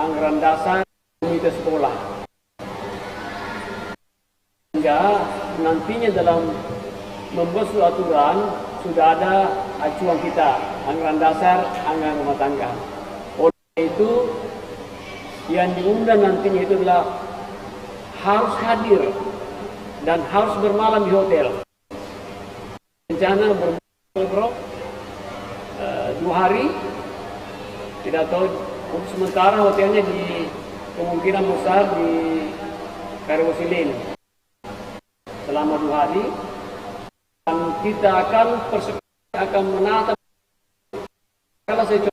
anggaran dasar komite sekolah. Sehingga nantinya dalam membuat suatu aturan sudah ada acuan kita, anggaran dasar, anggaran rumah tangga. Oleh itu yang diundang nantinya itu adalah harus hadir dan harus bermalam di hotel. Rencana bermalam 2 hari, tidak tahu untuk sementara hotelnya di kemungkinan besar di Karawasilin selama 2 hari, dan kita akan menata. Kalau saya coba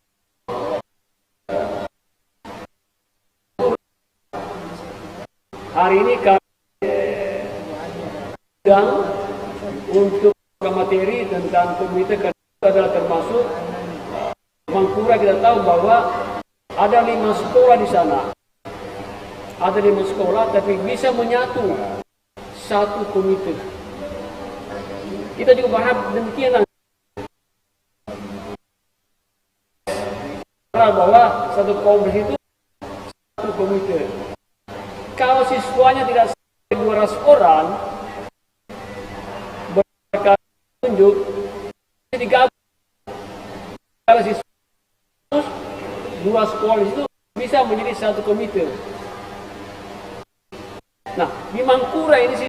hari ini kami sedang untuk materi tentang komite adalah termasuk Mangkura. Kita tahu bahwa ada 5 sekolah di sana. Ada 5 sekolah tapi bisa menyatu satu komite. Kita juga berharap demikian bahwa satu kongres itu satu komite. Kalau siswanya tidak sampai 200 orang berdasarkan tunjuk digabung. Kalau siswa 2 sekolah itu bisa menjadi satu komite. Nah, di Mangkura ini sih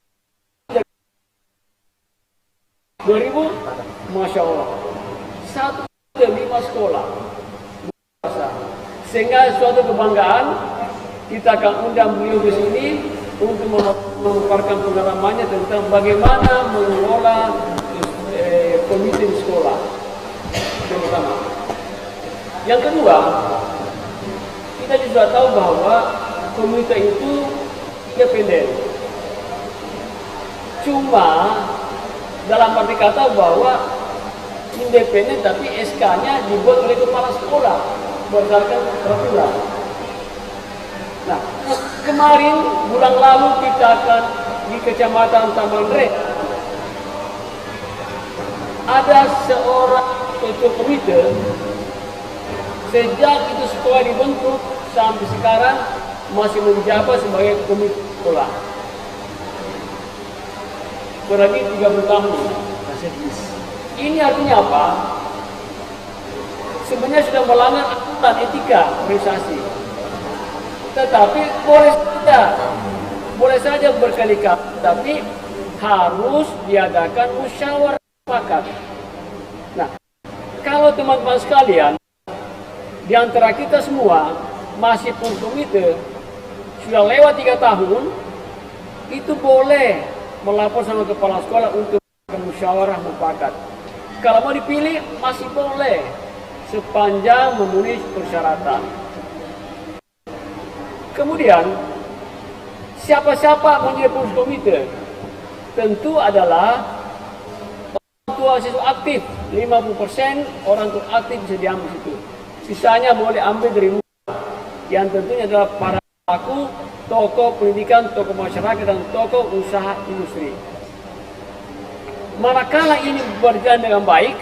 2000, Masya Allah, 5 sekolah. Sehingga suatu kebanggaan, kita akan undang beliau ke sini untuk memaparkan pengalamannya tentang bagaimana mengelola komite di sekolah. Yang pertama. Yang kedua, kita juga tahu bahwa komite itu independen. Cuma dalam arti kata bahwa independen tapi SK-nya dibuat oleh kepala sekolah berdasarkan peraturan. Nah, kemarin bulan lalu kita akan di Kecamatan Taman Rek ada seorang ketua komite. Sejak itu sekolah dibentuk sampai sekarang masih menjabat sebagai komite sekolah. Berarti 30 tahun. Ini artinya apa? Sebenarnya sudah melanggar aturan etika organisasi. Tetapi boleh saja berkali-kali, tapi harus diadakan musyawarah mufakat. Nah, kalau teman-teman sekalian, di antara kita semua masih pun komite sudah lewat 3 tahun, itu boleh melapor sama kepala sekolah untuk musyawarah mufakat. Kalau mau dipilih masih boleh sepanjang memenuhi persyaratan. Kemudian siapa-siapa menjadi pengurus komite tentu adalah orang tua siswa aktif. 50% orang tua aktif bisa diambil situ. Sisanya boleh ambil dari luar, yang tentunya adalah para pelaku, tokoh pendidikan, tokoh masyarakat, dan tokoh usaha industri. Manakala ini berjalan dengan baik,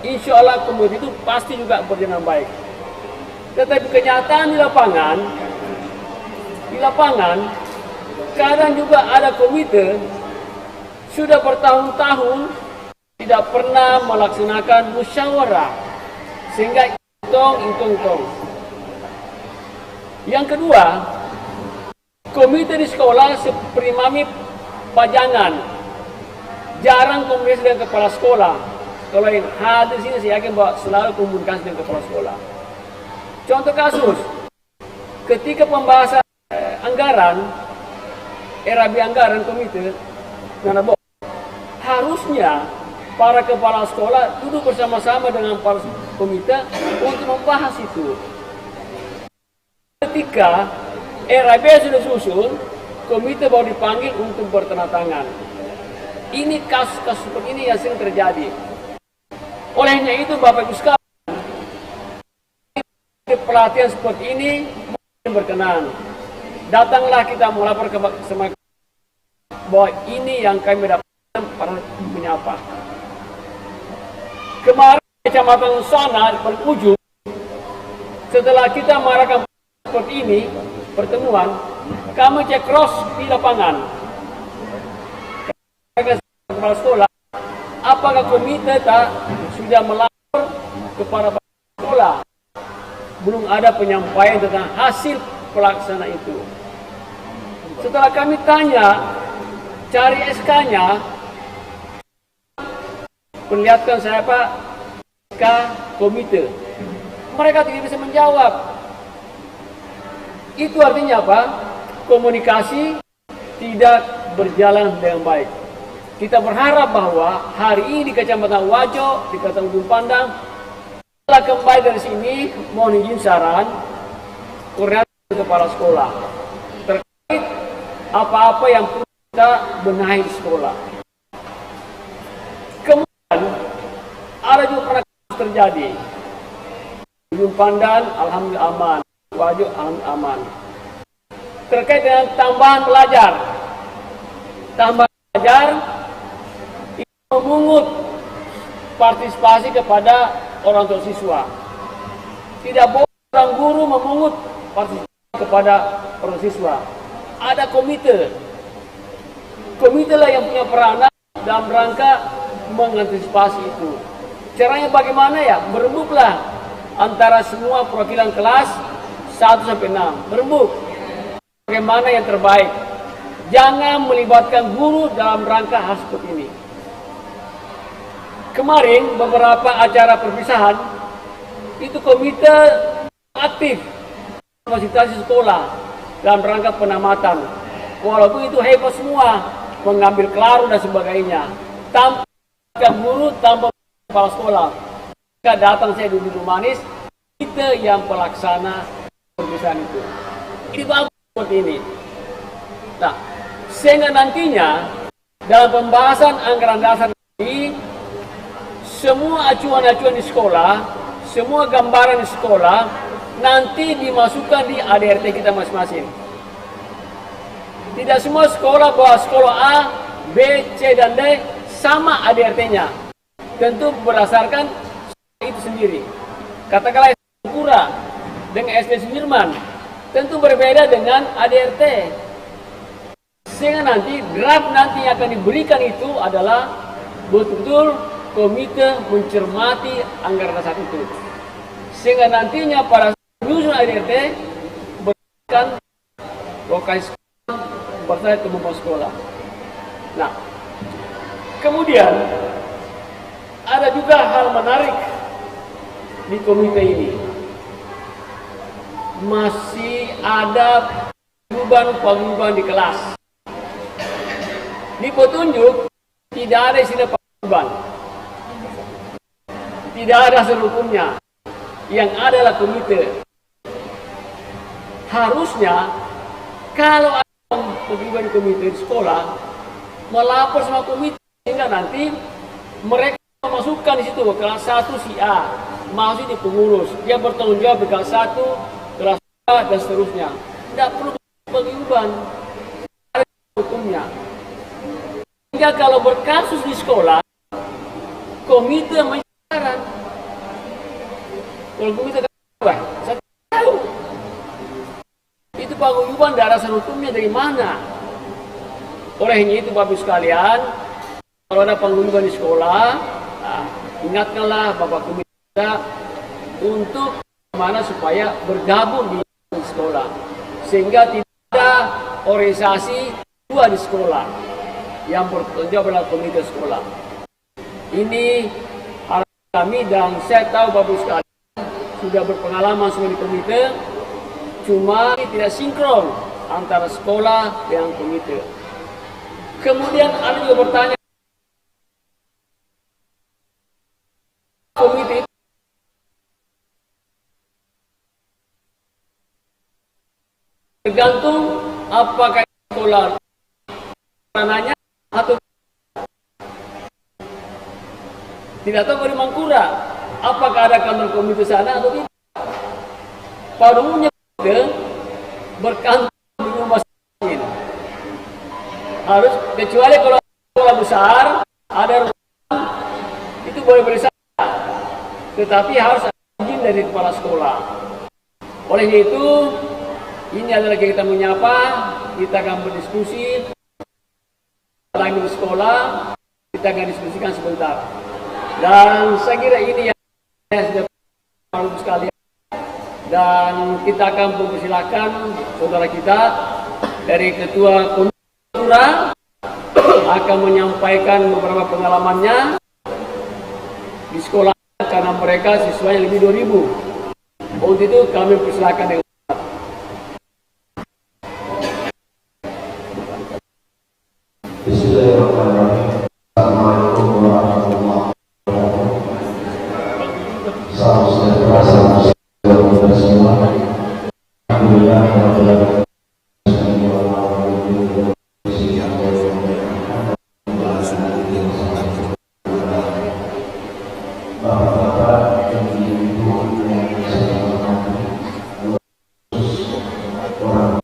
insya Allah komite itu pasti juga berjalan dengan baik. Tetapi kenyataan di lapangan, kadang juga ada komite sudah bertahun-tahun tidak pernah melaksanakan musyawarah, sehingga hitung. Yang kedua, komite di sekolah seperti mami pajangan, jarang komunikasi dengan kepala sekolah. Kalau yang hadir di sini saya yakin bahwa selalu komunikasi dengan kepala sekolah. Contoh kasus, ketika pembahasan anggaran, RAB anggaran komite, harusnya para kepala sekolah duduk bersama-sama dengan para komite untuk membahas itu. Ketika RAB sudah susun, komite baru dipanggil untuk bertanda-tangan. Ini kasus-kasus seperti ini yang sering terjadi. Olehnya itu Bapak Ibu sekalian, pelatihan seperti ini berkenan, datanglah kita melapor ke semua bahwa ini yang kami dapatkan para menyapa. Kemarin Kecamatan sana berujung setelah kita mengarahkan seperti ini, pertemuan, kami cek cross di lapangan. Kepala sekolah, apakah komite sudah melapor kepada sekolah? Belum ada penyampaian tentang hasil pelaksana itu. Setelah kami tanya, cari SK-nya, perlihatkan saya Pak, SK komite. Mereka tidak bisa menjawab. Itu artinya apa? Komunikasi tidak berjalan dengan baik. Kita berharap bahwa hari ini di Kecamatan Wajo, di Kecamatan Ujung Pandang, setelah kembali dari sini, mohon izin saran, koordinasi kepala sekolah terkait apa-apa yang perlu kita benahi di sekolah. Kemudian ada juga pernah terjadi. Ujung Pandang, alhamdulillah aman. Wajo, alhamdulillah aman. Terkait dengan tambahan pelajar. Tambahan pelajar itu memungut partisipasi kepada orang tua siswa. Tidak boleh orang guru memungut partisipasi kepada orang siswa. Ada komite. Komite lah yang punya peranan dalam rangka mengantisipasi itu. Caranya bagaimana ya? Berembuklah antara semua perwakilan kelas 1 sampai 6. Berembuk. Bagaimana yang terbaik. Jangan melibatkan guru dalam rangka hal seperti ini. Kemarin beberapa acara perpisahan itu komite aktif fasilitasi sekolah dalam rangka penamatan. Walaupun itu hebat semua, mengambil klaru dan sebagainya. Tanpa guru, tanpa kepala sekolah. Jika datang saya duduk manis, kita yang pelaksana perpisahan itu. Ini bagus seperti ini. Nah, sehingga nantinya dalam pembahasan anggaran dasar ini, semua acuan-acuan di sekolah, semua gambaran di sekolah, nanti dimasukkan di ADRT kita masing-masing. Tidak semua sekolah bahwa sekolah A, B, C, dan D sama ADRT-nya. Tentu berdasarkan itu sendiri. Katakanlah SD Pura dengan SD Sudirman, tentu berbeda dengan ADRT. Sehingga nanti draft nanti yang akan diberikan itu adalah betul-betul komite mencermati anggaran dasar itu. Sehingga nantinya para penyusun ADRT berikan lokasi sekolah berdasarkan kemampuan sekolah. Nah, kemudian ada juga hal menarik di komite ini. Masih ada paguyuban di kelas. Di petunjuk tidak ada istilah paguyuban. Tidak ada serukunnya. Yang adalah komite. Harusnya kalau ada paguyuban di komite di sekolah melapor sama komite sehingga nanti mereka memasukkan di situ kelas 1 si A masih di pengurus, dia bertanggung jawab di kelas 1, kelas 2 dan seterusnya. Tidak perlu paguyuban, ada hukumnya. Sehingga kalau berkasus di sekolah, komite menyaran. Kalau komite apa? Saya tahu. Itu paguyuban dari asal hukumnya dari mana? Olehnya itu Bapak sekalian, kalau ada paguyuban di sekolah, ingatkanlah Bapak komite untuk mana supaya bergabung di sekolah. Sehingga tidak ada organisasi dua di sekolah yang bertanggung jawab adalah komite sekolah. Ini harapan kami dan saya tahu Bapak sekalian sudah berpengalaman semua di komite, cuma tidak sinkron antara sekolah dengan komite. Kemudian ada juga bertanya, komite tergantung apakah sekolah rananya atau tidak tahu dari Mangkura apakah ada kantor komite sana atau tidak. Pada umumnya berkantor di rumah sakit. Harus kecuali kalau sekolah besar ada ruangan itu boleh bersama, tetapi harus ada izin dari kepala sekolah. Oleh itu Ini adalah kita menyapa, kita akan berdiskusi lagi di sekolah, kita akan diskusikan sebentar. Dan saya kira ini yang sudah malu sekalian. Dan kita akan mempersilahkan saudara kita dari Ketua Komisi akan menyampaikan beberapa pengalamannya di sekolah karena mereka siswanya lebih 2.000. Untuk itu kami persilakan dengan Bismillahirrahmanirrahim. Assalamualaikum warahmatullahi wabarakatuh. Salam sejahtera, salam sejahtera kita semua. Alhamdulillah, alhamdulillah. Bapak-bapak dan ibu-ibu yang saya hormati, orang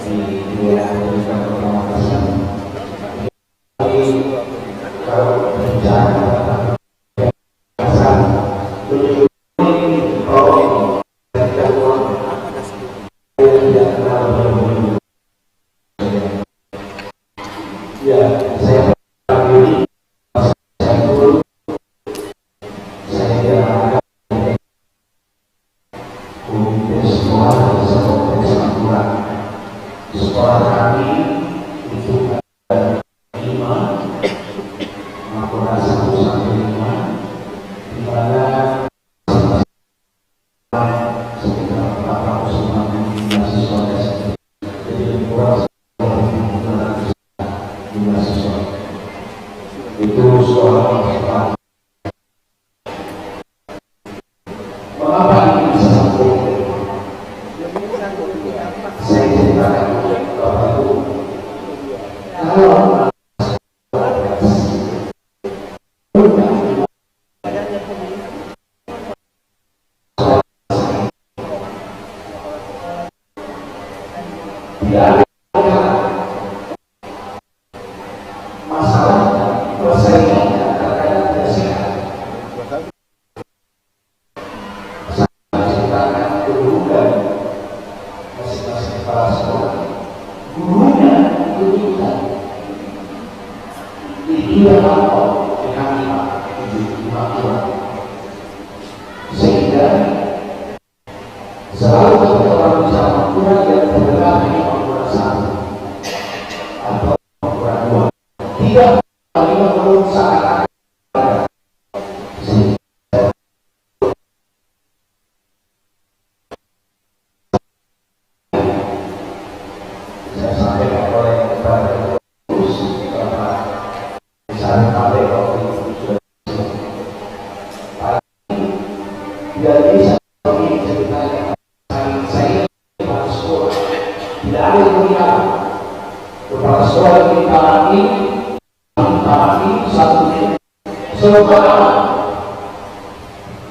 di wilayah Kabupaten Pamekasan. Kalau bencana ya saya sekolah kami itu ada 5 Mapolres 1 sampai 5, di mana sekitar 450 mahasiswa SD, jadi lebih kurang 1.500 mahasiswa. Itu sekolah sekolah. Mengapa ini bisa sampai? Saya ceritakan Bapak Ibu, kalau tidak ada masalah persaingannya terkadang tidak sehat. Saya ceritakan kedudukan masing-masing kepala sekolah, gurunya itu kita dia lapor dengan 5 kurang, sehingga selalu kita orang bersama kurang yang terdengar hanya kurang 1 atau kurang 2, tidak menurut saat saya sampaikan oleh kepada terus misalnya pada waktu itu sudah tidak bisa ceritanya saya kepala sekolah tidak ada yang mengira kepala sekolah kita lagi satu semoga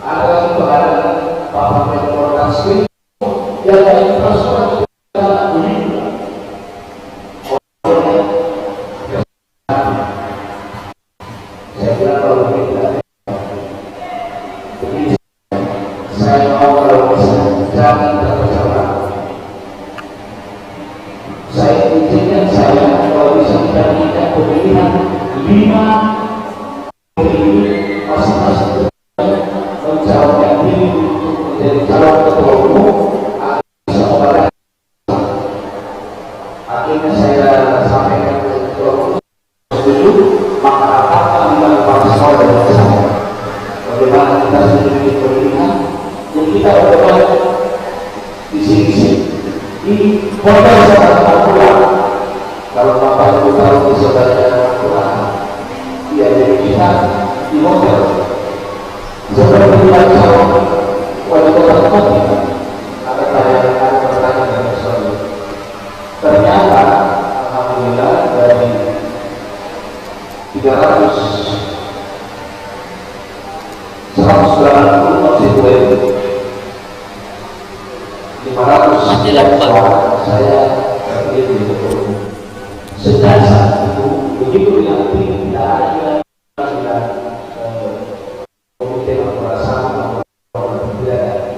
ada keadaan Bapak Menko Kasih yang dari kepala sekolah saya kira kalau tidak, jadi saya mau kalau bisa jangan terpecah. Saya izinkan saya kalau bisa menjadikan pemilihan 5 pemilih masing-masing mencalonkan diri untuk menjadi calon ketua umum bisa membantu. Akhirnya saya sampaikan ke ketua umum setuju, maka apakah dengan kepala sekolah dan saya bagaimana kita sudah pemilihan yang kita berbuat di sini di hotel saudara pulang. Kalau Bapak Ibu tahu di saudara pulang, ya jadi kita di hotel seperti bilang calon wali kota Bupati ada pertanyaan dari saudara. Ternyata alhamdulillah dari 190 konstituen 500 saya terpilih di ketua umum. Sejak saat itu begitu diakui tidak ada komite pemerasan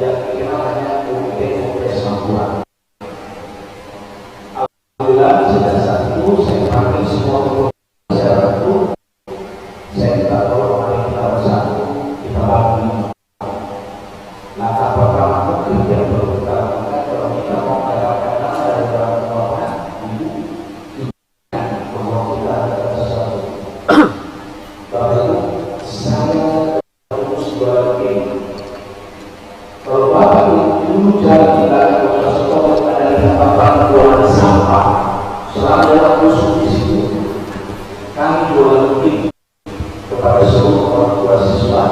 yang namanya komite kongres Mampuan. lewat rusuh di situ, kami juga lebih kepada seluruh orang tua siswa.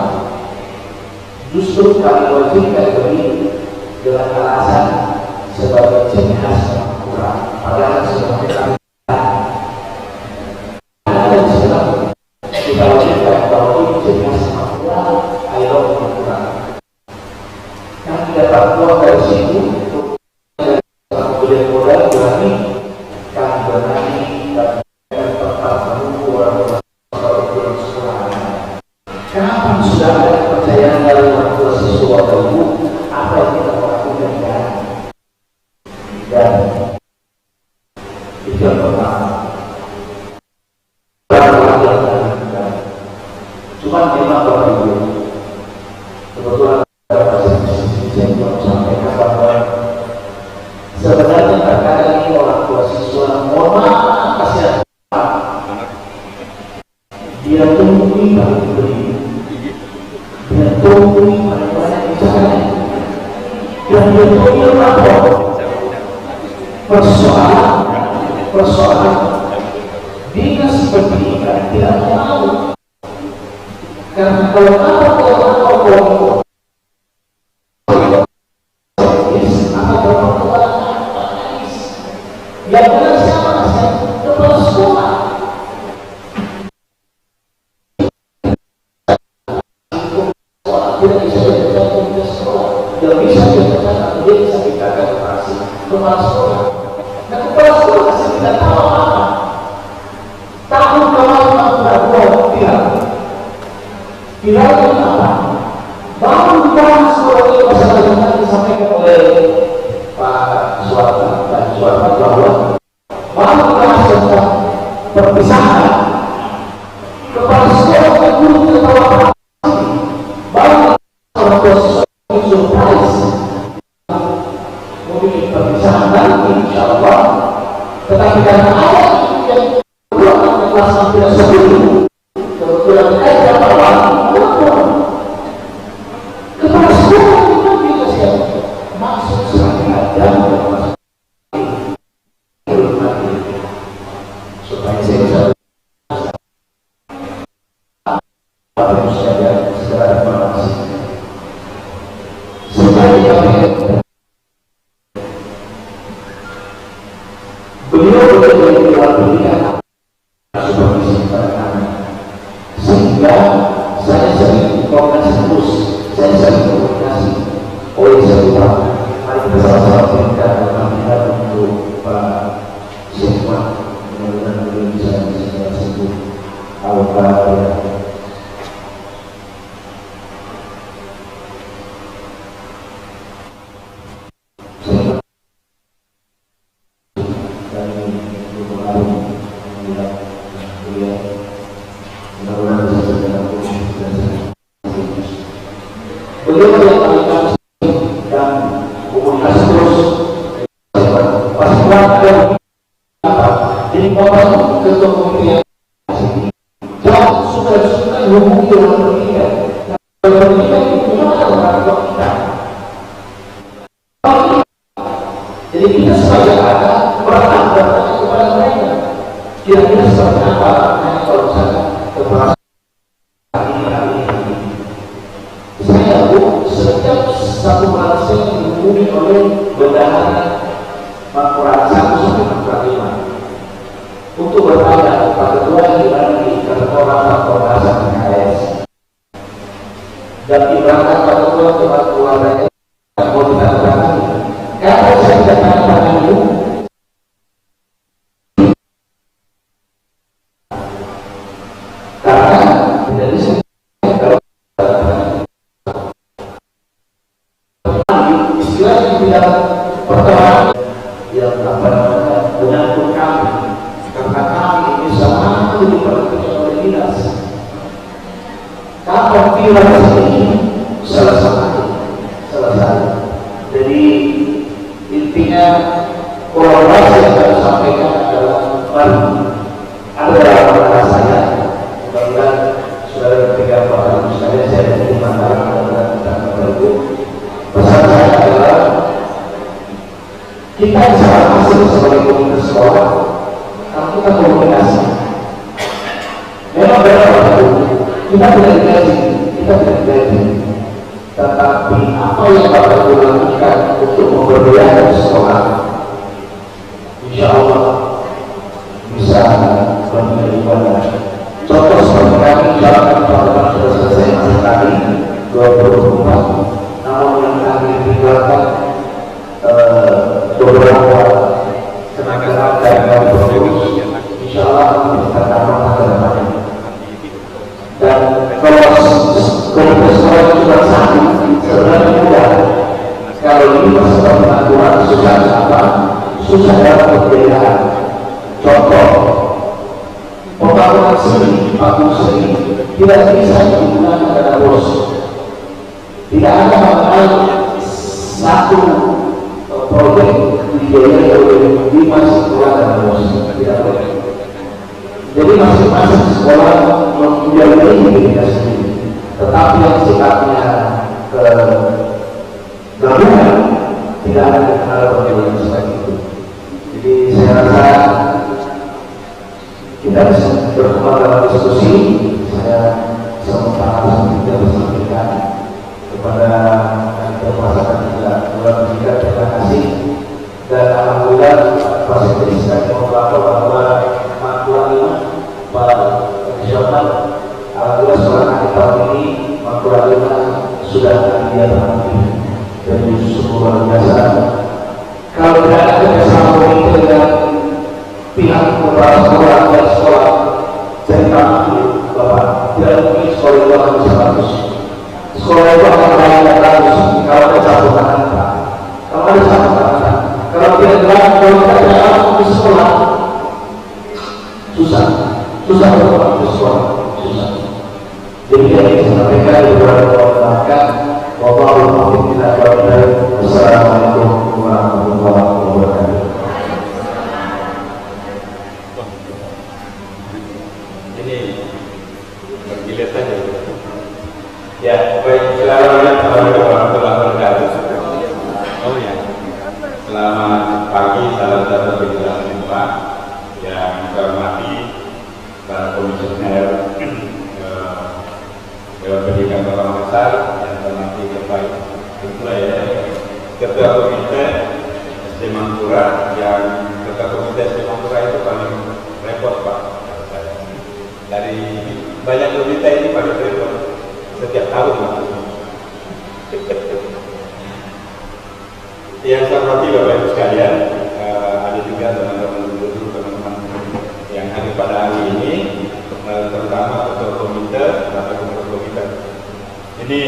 Justru kami wajibkan beri dengan alasan sebagai jenis kurang. Padahal sebenarnya kami kita wajibkan bahwa ini jenis kurang, ayo kurang. Kami dapat uang dari situ untuk kemudian modal berani kami berani dan tetap menunggu orang tua sekolah. Kenapa sudah ada kepercayaan dari orang tua siswa ibu apa yang kita lakukan dan itu yang pertama. Cuma memang Bapak Ibu kebetulan saya belum sampaikan bahwa sebenarnya terkadang ini orang tua siswa mohon maaf kasihan dia tungguin balik beli, dia tungguin banyak bicara, dan dia tungguin lapor persoalan dinas pendidikan tidak mau, karena kalau lapor yang benar siapa? Kepala sekolah. Tidak bisa dikatakan ke sekolah, tidak bisa dikatakan, dia bisa dikatakan operasi kepala sekolah. Nah, kepala sekolah saya tidak tahu apa. Tahun kemarin aku tidak buat viralnya apa? Baru dibahas sekolah ini masalah yang disampaikan oleh Pak Suwarta dan Suwarta bahwa baru dibahas tentang perpisahan kepala sekolah dan guru tidak tahu apa. Surprise mungkin perpisahan nanti insya Allah, tetapi karena ada yang keluar kelas sampai sebelum kebetulan ada bahwa kepala sekolah itu kita siapa maksud sengaja supaya saya bisa segera informasi. Beliau betul-betul pendidikan supervisi pada kami, sehingga saya sering komunikasi terus, saya sering komunikasi oleh sebuah mari kita sama-sama berikan kami untuk Pak Syekh, mudah-mudahan beliau bisa sembuh. Alhamdulillah. Beliau yang kami dan komunikasi terus pas keluarga jadi bapak ketua komite jauh suka hubungi dengan pendidikan. Pendidikan itu gimana orang tua kita? Jadi kita sebagai anak bertanya kepada mereka kira-kira seperti apa kalau misalnya kepala setiap satu mahasiswa dihubungi oleh bendahara Makura 1 sampai Makura 5 untuk bertanya Pak Ketua gimana di ketentuan pembahasan PKS dan diberangkat Pak Ketua ke Makura mau kita berangkat. Kalau saya tidak tanya itu karena tidak bisa istilah di bidang pertemanan yang menyangkut kami, karena kami ini sama diperhatikan oleh dinas. Kapan viral ini selesai. Jadi intinya kolaborasi yang kami sampaikan adalah ada dalam saya. Mudah-mudahan saudara ketika Bapak Ibu sekalian saya dari Mandala dan Bapak Ibu. Pesan saya adalah kita bisa masuk sebagai komunitas sekolah kita komunikasi. Memang benar kita tidak gaji, tetapi apa yang Bapak Ibu lakukan untuk memberdayakan sekolah, insya Allah bisa menjadi ibadah. Contoh seperti kami jalankan teman-teman sudah selesai masih tadi 24, namun yang kami tinggalkan beberapa tenaga dan berurus, insya Allah kita akan ke depan. Dan kalau sekolah cuma satu, sebenarnya mudah. Kalau ini masalah pengaturan susah apa? Susah dalam perbedaan. Contoh, pembangunan seni, patung seni tidak bisa digunakan dana bos. Tidak ada mengenai satu proyek dibiayai oleh 5 sekolah dana bos. Tidak boleh. Jadi masing-masing sekolah mempunyai dirinya sendiri, tetapi yang sifatnya gabungan tidak ada kenal perbedaan seperti itu. Jadi saya rasa kita bisa berkembang dalam diskusi. Saya sementara tidak bersampaikan kepada kekuasaan juga bulan juga terima kasih, dan alhamdulillah fasilitas kami membantu bahwa maklumat Pak Nasional alhamdulillah sekolah akhir tahun ini maklumat sudah dia berhenti dari sumber luar biasa. Kalau tidak ada kerjasama komite dengan pihak kepala sekolah dan sekolah, saya kami Bapak tidak mungkin sekolah itu akan bisa bagus. Sekolah itu akan banyak bagus kalau ada campur tangan Pak. Kalau ada campur tangan, kalau tidak gerak, kalau kita tidak langsung di sekolah, susah berkembang di sekolah, susah. Jadi yang ingin saya sampaikan di beberapa masyarakat, wabarakatuh wabarakatuh. Assalamualaikum warahmatullahi wabarakatuh. Ini bergilir saja. Ya, baik. Assalamualaikum warahmatullahi wabarakatuh. Oh ya. Selamat pagi, salam sejahtera Pak yang saya hormati para komisioner Dewan Pendidikan Kota Makassar, yang saya hormati Ketua Komite SD Mangkura, yang Ketua Komite SD Mangkura itu paling repot Pak. Dari banyak komite ini paling repot setiap tahun Pak. Yang saya hormati Bapak Ibu sekalian, ada juga teman-teman yang hadir pada hari ini, terutama ketua komite atau pengurus komite. Ini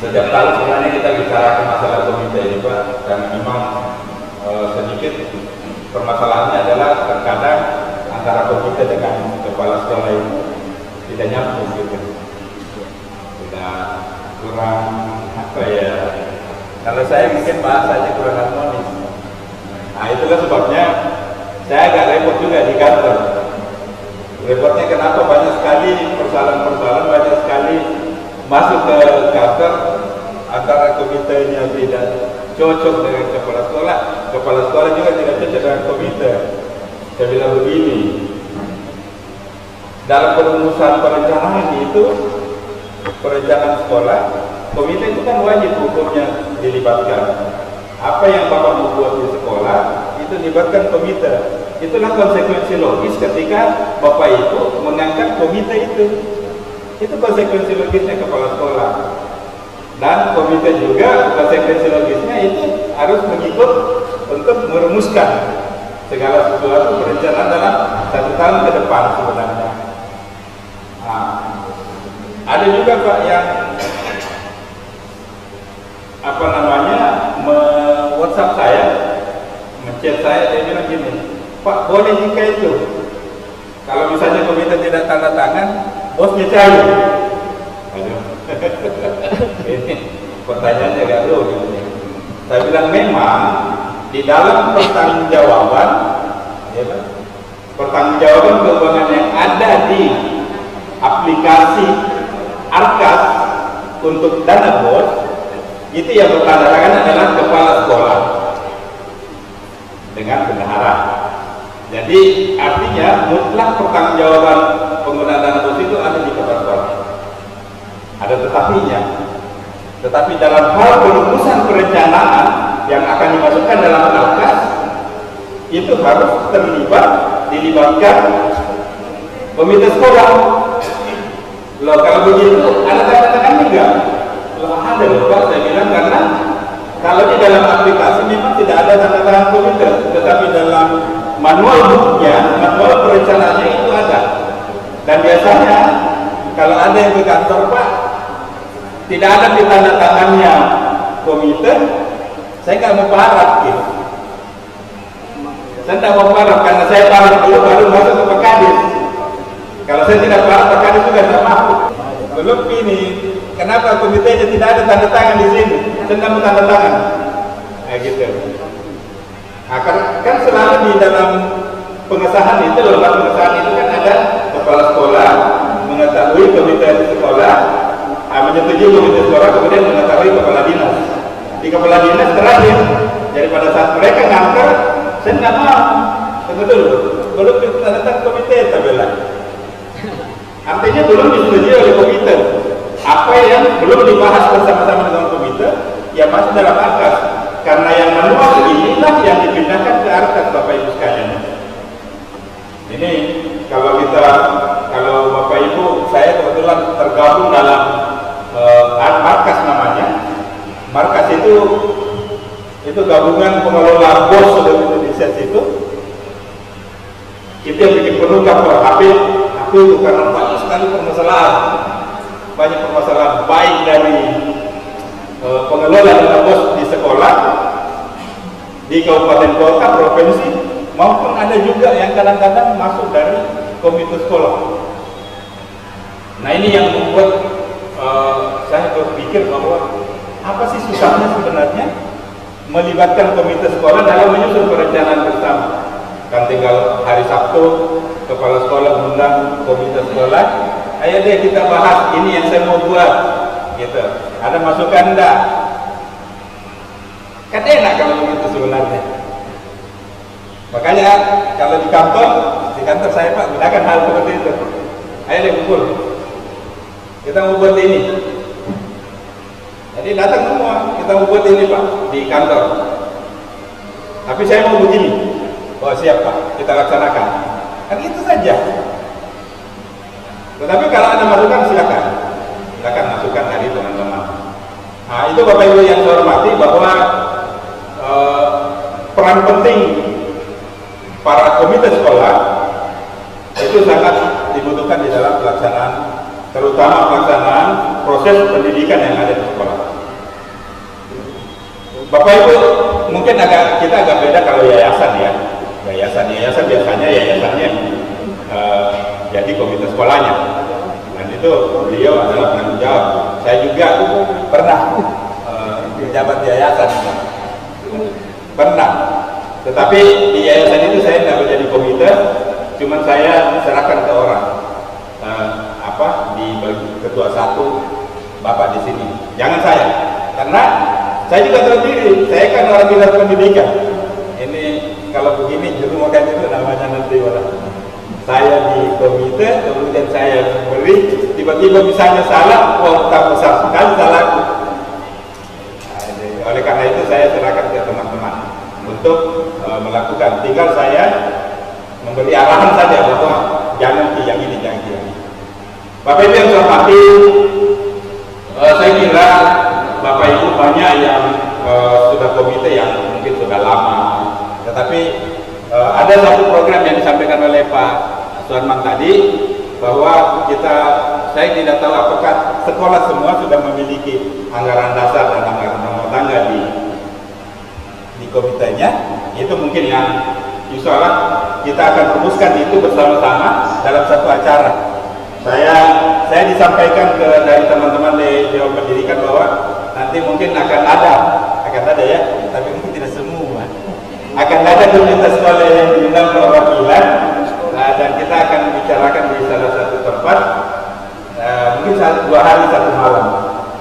setiap tahun sebenarnya kita bicara masalah komite ini Pak, dan memang sedikit permasalahannya adalah terkadang antara komite dengan kepala sekolah itu tidak nyambung gitu, tidak kurang apa ya. Kalau saya mungkin bahasanya kurang harmonis. Nah itulah sebabnya saya agak repot juga di kantor. Repotnya kenapa? Banyak sekali persoalan-persoalan, banyak sekali masuk ke kantor antara komitenya tidak cocok dengan kepala sekolah juga tidak cocok dengan komite. Saya bilang begini, dalam perumusan perencanaan itu, perencanaan sekolah, komite itu kan wajib hukumnya dilibatkan. Apa yang Bapak membuat di sekolah itu libatkan komite. Itulah konsekuensi logis ketika Bapak itu mengangkat komite itu. Itu konsekuensi logisnya kepala sekolah. Dan komite juga konsekuensi logisnya itu harus mengikut untuk merumuskan segala sesuatu perencanaan dalam 1 tahun ke depan sebenarnya. Nah, ada juga Pak yang apa namanya WhatsApp saya, chat saya, dia bilang gini, Pak boleh jika itu kalau misalnya komite tidak tanda tangan, bosnya cair. Aduh. Ini pertanyaannya agak rumit. Saya bilang memang di dalam pertanggungjawaban, ya, pertanggungjawaban keuangan yang ada di aplikasi Arkas untuk dana bos, itu yang bertanda tangan adalah kepala sekolah dengan bendahara. Jadi artinya mutlak pertanggungjawaban penggunaan dana bos itu ada di kepala sekolah. Ada tetapinya. Tetapi dalam hal perumusan perencanaan yang akan dimasukkan dalam alkas, itu harus dilibatkan komite sekolah. Loh, kalau begitu ada tanda-tandanya enggak? Loh, ada loh Pak, saya bilang, karena kalau di dalam aplikasi memang tidak ada tanda tangan komite, tetapi dalam manual booknya, manual perencanaannya itu ada. Dan biasanya kalau ada yang ke kantor Pak, tidak ada di tanda tangannya komite, saya nggak mau paraf gitu. Saya tidak mau paraf karena saya paraf dulu baru masuk ke Pekadis. Kalau saya tidak paraf, Pekadis juga tidak mampu. Belum ini, kenapa komitenya tidak ada tanda tangan di sini? Saya tidak mau tanda tangan. Kayak gitu. Nah, kan selalu di dalam pengesahan itu, lembar pengesahan itu kan ada kepala sekolah mengetahui komite sekolah, menyetujui komite sekolah, kemudian mengetahui kepala dinas. Di kepala dinas terakhir, jadi pada saat mereka ngantar, saya nggak mau. Tunggu dulu, belum tanda komite tabela. Artinya belum disetujui oleh komite. Apa yang belum dibahas bersama-sama dengan komite, ya masih dalam alkas. Karena yang manual inilah yang dipindahkan ke alkas, Bapak Ibu sekalian. Ini kalau Bapak Ibu, saya kebetulan tergabung dalam markas namanya. Markas itu gabungan pengelola BOS seluruh Indonesia itu. Itu yang bikin penuh kapal HP itu karena banyak sekali permasalahan, baik dari pengelola dana bos di sekolah, di kabupaten kota, provinsi, maupun ada juga yang kadang-kadang masuk dari komite sekolah. Nah, ini yang membuat saya berpikir bahwa apa sih susahnya sebenarnya melibatkan komite sekolah dalam menyusun perencanaan bersama. Kan tinggal hari Sabtu kepala sekolah mengundang komite sekolah, ayo deh kita bahas ini yang saya mau buat, gitu. Ada masukan enggak? Kan enak kalau begitu sebenarnya. Makanya kalau di kantor saya Pak gunakan hal seperti itu. Ayo deh kumpul, kita mau buat ini. Jadi datang semua, kita mau buat ini Pak di kantor. Tapi saya mau begini. Oh siap Pak, kita laksanakan. Kan itu saja. Tetapi kalau ada masukan silakan masukkan dari teman-teman. Nah, itu Bapak Ibu yang saya hormati bahwa peran penting para komite sekolah itu sangat dibutuhkan di dalam pelaksanaan, terutama pelaksanaan proses pendidikan yang ada di sekolah. Bapak Ibu, mungkin kita agak beda kalau yayasan ya. Yayasan biasanya jadi komite sekolahnya, dan itu beliau adalah penanggung jawab. Saya juga pernah menjabat yayasan, tetapi di yayasan itu saya tidak menjadi komite, cuma saya serahkan ke orang, di ketua satu Bapak di sini. Jangan saya, karena saya juga tahu diri, saya kan orang dinas pendidikan. Ini kalau begini justru makan itu namanya nanti saya di komite, kemudian saya beri, tiba-tiba misalnya salah, tak besar sekali salahku. Oleh karena itu saya serahkan ke teman-teman untuk melakukan. Tinggal saya memberi arahan saja bahwa jangan yang ini, jangan yang ini. Bapak Ibu yang saya hormati, saya kira Bapak Ibu banyak yang sudah komite yang mungkin sudah lama. Tetapi ada satu program yang disampaikan oleh Pak Suarman tadi, bahwa saya tidak tahu apakah sekolah semua sudah memiliki anggaran dasar dan anggaran rumah tangga di komitenya. Itu mungkin yang insya Allah kita akan rumuskan itu bersama-sama dalam satu acara. Saya disampaikan dari teman-teman di Dewan Pendidikan bahwa nanti mungkin akan ada ya, tapi mungkin tidak semua. Akan ada komunitas sekolah yang diundang perwakilan, dan kita akan bicarakan di salah satu tempat, mungkin 2 hari 1 malam.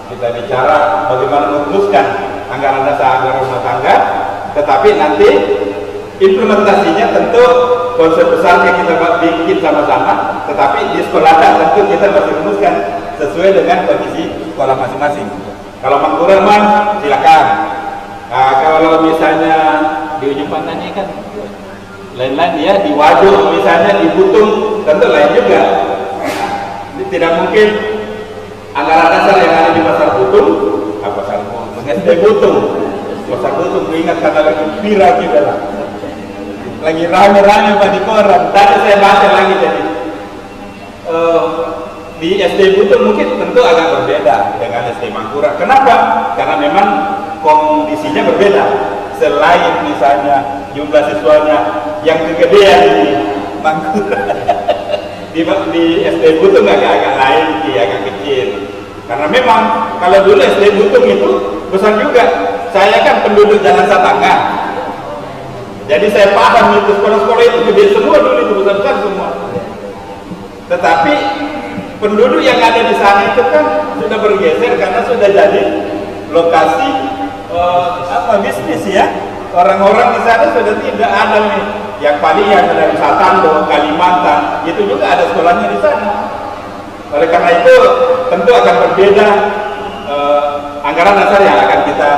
Kita bicara bagaimana memutuskan anggaran dasar, anggaran rumah tangga, tetapi nanti implementasinya tentu konsep besarnya kita bikin sama-sama, tetapi di sekolah tentu kita masih rumuskan sesuai dengan kondisi sekolah masing-masing. Kalau Mangkurat mah silakan. Nah, kalau misalnya di ujung pantai kan lain-lain ya, di Waduk misalnya, di Butung tentu lain juga. Tidak mungkin anggaran dasar yang ada di Pasar Butung, Pasar Butung, ingat kata lagi viral kita lah. Lagi rame-rame Pak di koran. Tadi saya baca lagi jadi di SD Butung mungkin tentu agak berbeda dengan SD Mangkurat. Kenapa? Karena memang kondisinya berbeda. Selain misalnya jumlah siswanya yang kegedean di Mangkurat, di SD Butung agak lain, agak kecil. Karena memang kalau dulu SD Butung itu besar juga. Saya kan penduduk Jalan Satangga. Jadi saya paham itu sekolah-sekolah itu gede semua dulu, itu besar-besar semua. Tetapi penduduk yang ada di sana itu kan sudah bergeser karena sudah jadi lokasi bisnis ya. Orang-orang di sana sudah tidak ada nih. Yang paling yang dari Satando, Kalimantan, itu juga ada sekolahnya di sana. Oleh karena itu tentu akan berbeda anggaran dasar yang akan kita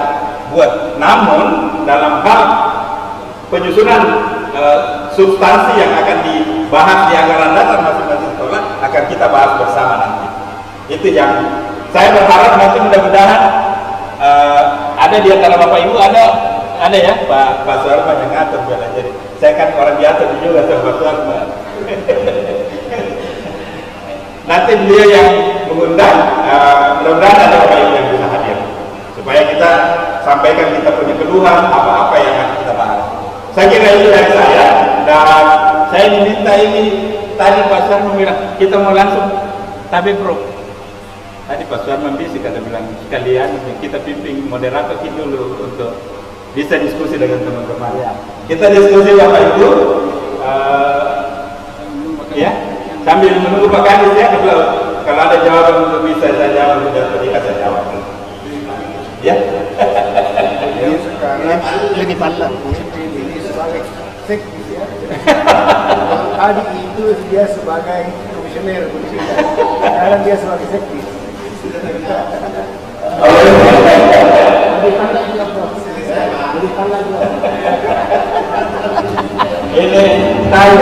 buat. Namun dalam hal penyusunan substansi yang akan dibahas di anggaran dasar masing-masing sekolah akan kita bahas bersama nanti. Itu yang saya berharap nanti mudah-mudahan ada di antara Bapak Ibu ada ya Pak Suarman yang ngatur biar jadi. Saya kan orang biasa juga sama Pak Suarman. Nanti beliau yang mengundang, mudah-mudahan ada Bapak Ibu yang bisa hadir supaya kita sampaikan kita punya keluhan apa-apa yang akan kita bahas. Saya kira itu dari saya, dan saya diminta ini tadi Pak Suarman bilang kita mau langsung tapi bro. Tadi Pak Suarman bisik kata bilang sekalian kita pimpin moderator kita dulu untuk bisa diskusi dengan teman-teman. Kita diskusi Bapak Ibu, ya sambil menunggu Pak Kadis ya. Kalau ada jawaban untuk bisa saya jawab, sudah tadi saya jawab. Ya. Sekarang jadi pandang ini sebagai sekdis ya. Tadi itu dia sebagai komisioner polisi, sekarang dia sebagai sekdis. Ini saya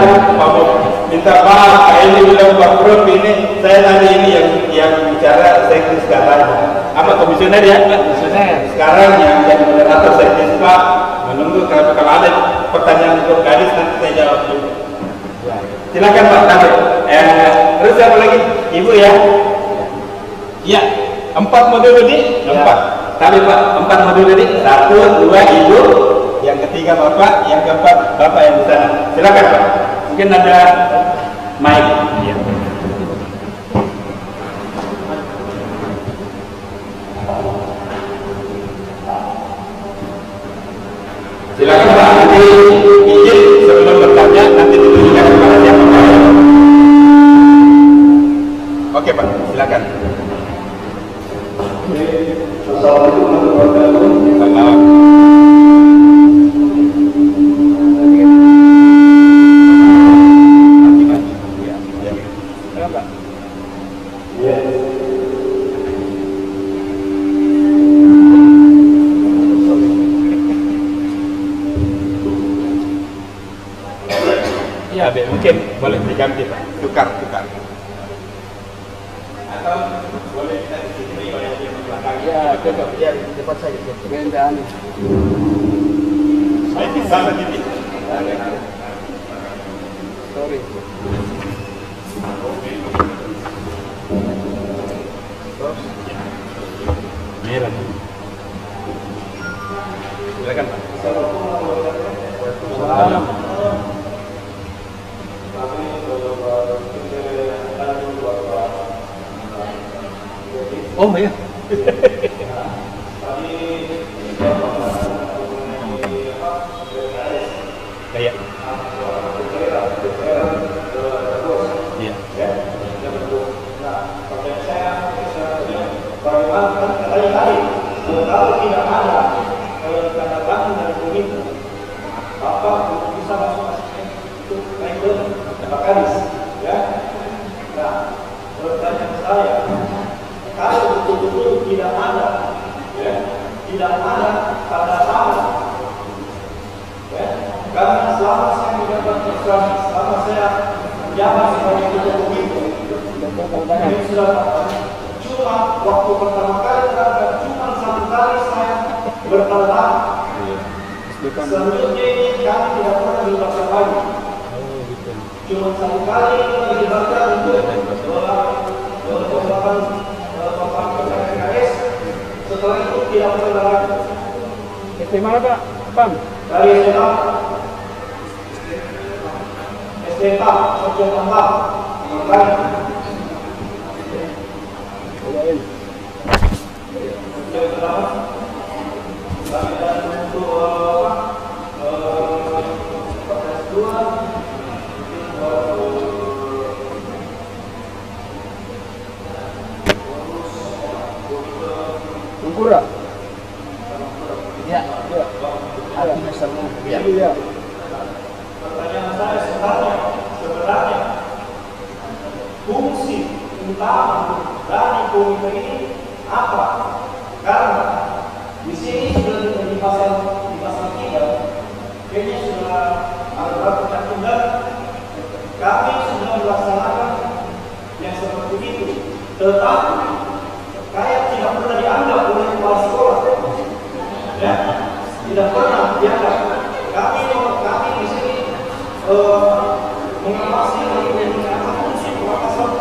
minta maaf, ini bilang Pak Prof ini saya tadi ini yang bicara sekdis katanya. Apa komisioner ya? Komisioner. Sekarang yang jadi moderator sekdis Pak, menunggu kalau ada pertanyaan untuk Kadis nanti saya jawab dulu. Silakan Pak Kadis. Terus siapa lagi? Ibu ya? Iya. 4 modul ini? 4. Tapi Pak, 4 modul ini 1, 2 Ibu, yang ketiga Bapak, yang keempat Bapak yang di sana. Silakan Pak. Mungkin ada mic. Ya. Silakan Pak, nanti izin sebelum bertanya nanti ditunjukkan kepada siapa Pak. Oke Pak, silakan. Assalamualaikum warahmatullahi wabarakatuh. Ya, mungkin boleh diganti Pak, tukar. Atau boleh kita di sini oleh dia di belakang. Ya, tetap Ya, di depan saja. bendaan. Saya di sana gini. Sorry. Merah. Silakan Pak. Salam. Oh ya. Kayak. Iya. Kalau tidak ada tanda tangan dari pemerintah, Bapak bisa masuk asisten itu baik garis, ya. Nah, pertanyaan saya, kalau betul-betul tidak ada, ya, tidak ada tanda tangan, ya, karena selama saya menjabat Islam, selama saya menjabat sebagai ketua komite, ini sudah cuma waktu pertama kali terhadap cuma satu kali saya bertanda. Selanjutnya ini kami tidak pernah dilibatkan lagi. Cuma satu kali kita dilibatkan untuk melakukan PKS. Setelah itu tidak pernah lagi. Dari mana Pak? Pam? Dari SMA, SDK, Sosial Tambah, yang pertama, kami dan untuk dua, Mengkura? Ya, artinya seluruh. Iya. pertanyaan saya sebenarnya fungsi utama dari komite ini apa? Karena di sini sudah di pasal 3, kayaknya sudah ada tercantum, kami sudah melaksanakan yang seperti itu, tetapi kayak tidak pernah dianggap oleh kepala sekolah, ya, tidak pernah dianggap. Kami di sini mengawasi menggunakan fungsi pengawasan.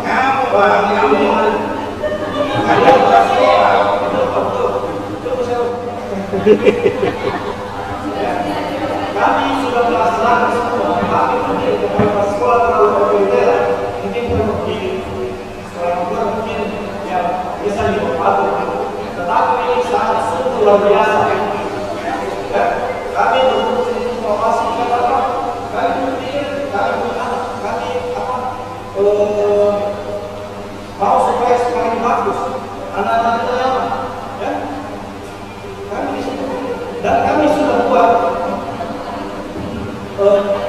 Kami sudah melaksanakan semua, tapi mungkin kepala sekolah terlalu otoriter, mungkin di sekolah mungkin ya bisa diatur, tetapi ini sangat luar biasa. Ya, kami berfungsi informasi apa? Kami berpikir, mau supaya semakin bagus anak-anak kita nyaman, ya. Kami di situ dan kami sudah buat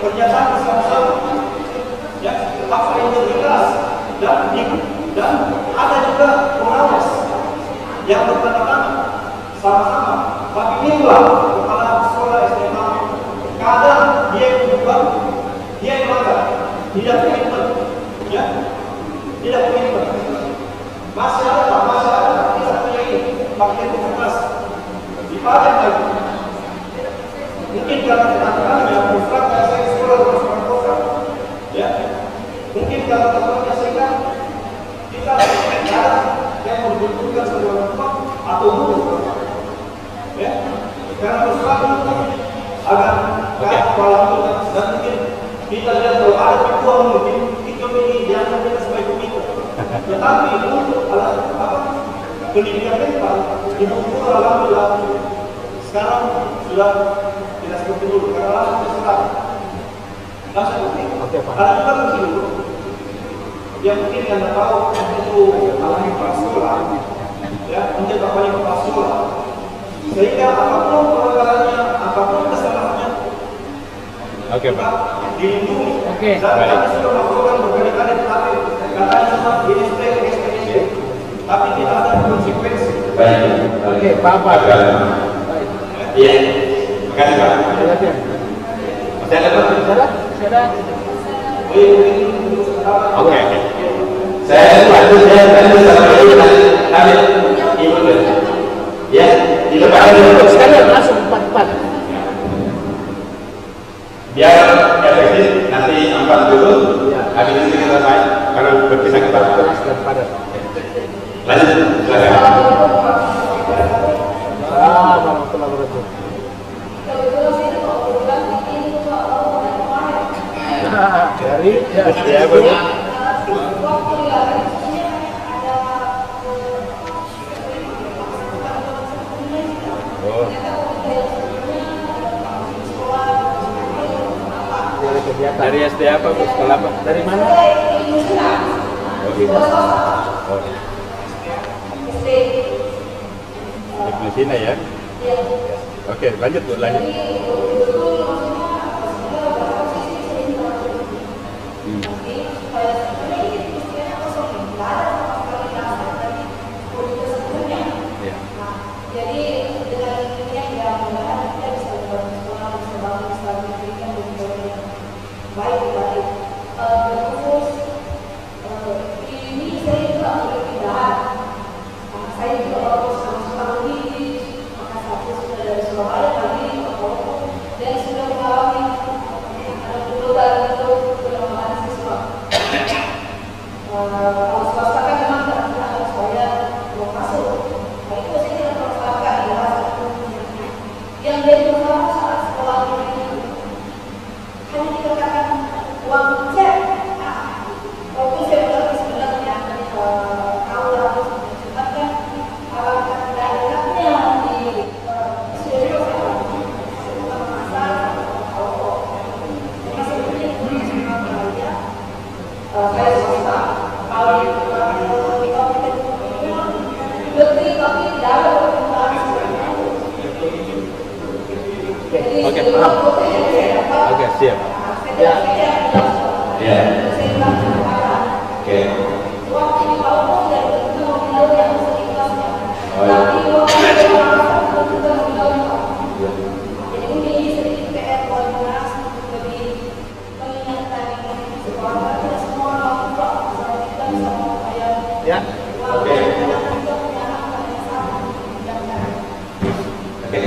pernyataan bersama-sama, ya, apa integritas dan ada juga pengawas yang bertanda tangan sama-sama. Tapi inilah kepala sekolah SMA, kadang dia yang berubah, dia yang melanggar, tidak komitmen, ya, tidak komitmen. Masih ada, kita punya ini, pakai kertas, dipakai lagi. Mungkin karena teman-teman yang berfrak saya sekolah bersama kota, ya, mungkin karena teman-teman sehingga kita ada yang membutuhkan sebuah tempat atau buku, ya, karena berfrak agar kepala dan mungkin kita lihat kalau ada peluang mungkin kita ini dianggap kita sebagai komite, tetapi untuk pendidikan mental ibu guru alhamdulillah sekarang sudah tidak seperti dulu karena langsung terserah langsung ada juga mungkin dulu yang mungkin anda tahu itu alami kepala sekolah, ya, mungkin bapaknya kepala sekolah, sehingga apapun pelanggarannya, apapun kesalahannya, Pak, dilindungi. Dan kami sudah melakukan berkali-kali, tetapi katanya cuma DSP, tapi tidak ada konsekuensi. Oke, Bapak. Iya. Makasih, Pak. Masih ada, Pak? Sudah. Oke. Saya bantu Ibu dulu. Ya, di depan dulu. Sekalian langsung 4-4. Biar efektif, nanti 4 dulu. Habis itu kita selesai. Karena berpisah ke bawah. Lanjut, silakan. Warahmatullahi wabarakatuh. Dari ya betul. Dari SD apa, Bu? Sekolah apa? Dari mana? Di sini ya? Oke, lanjut Bu, lanjut. Oke, paham. Oke, siap. Ya. Ya. Oke. Oh, ya. Ya. Oke. Oke.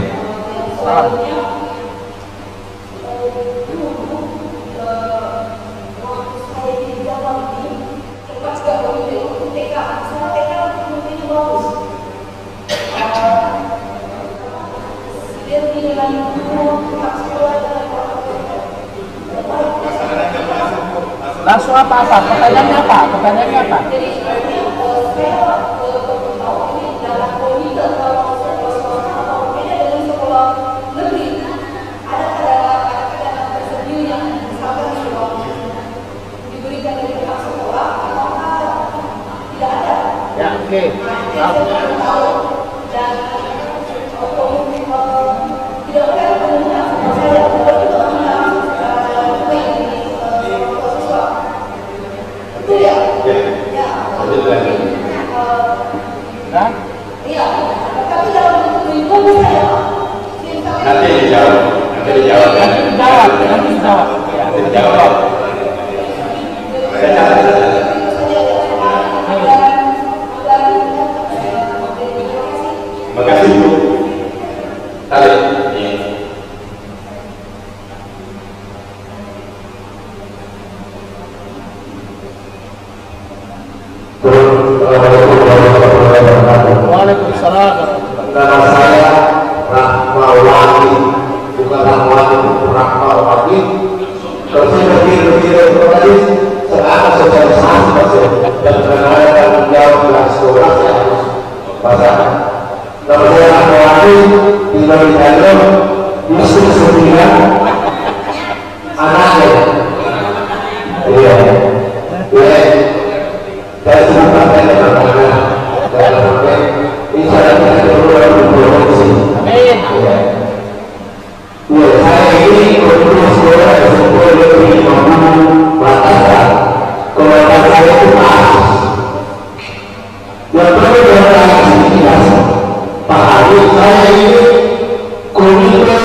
Salam. Langsung apa-apa? Pertanyaannya apa? Pertanyaannya apa? Ya, oke. Nah, Nanti dijawab. Nanti dijawab. nanti dijawab. Ya. Nanti dijawab. Saya catat saja. Terima kasih Bu. Tarik. Ini. Waalaikumsalam. Nama saya Rahmawati, bukan Rahmawati, Rahmawati. Kalau saya lebih tadi sekarang sosialisasi masih dan mengenai tanggung jawab di sekolah saya harus pasangan. Nama saya Rahmawati di Bali Yusuf Sembilan anaknya. Iya, iya. Saya sudah pakai anak-anak dan sampai insya Allah kita berproduksi. Amin. Ya, saya ini untuk sekolah lebih mampu batasan. Kalau batasan itu pas. Yang perlu dilakukan Pak Adi, saya ini komite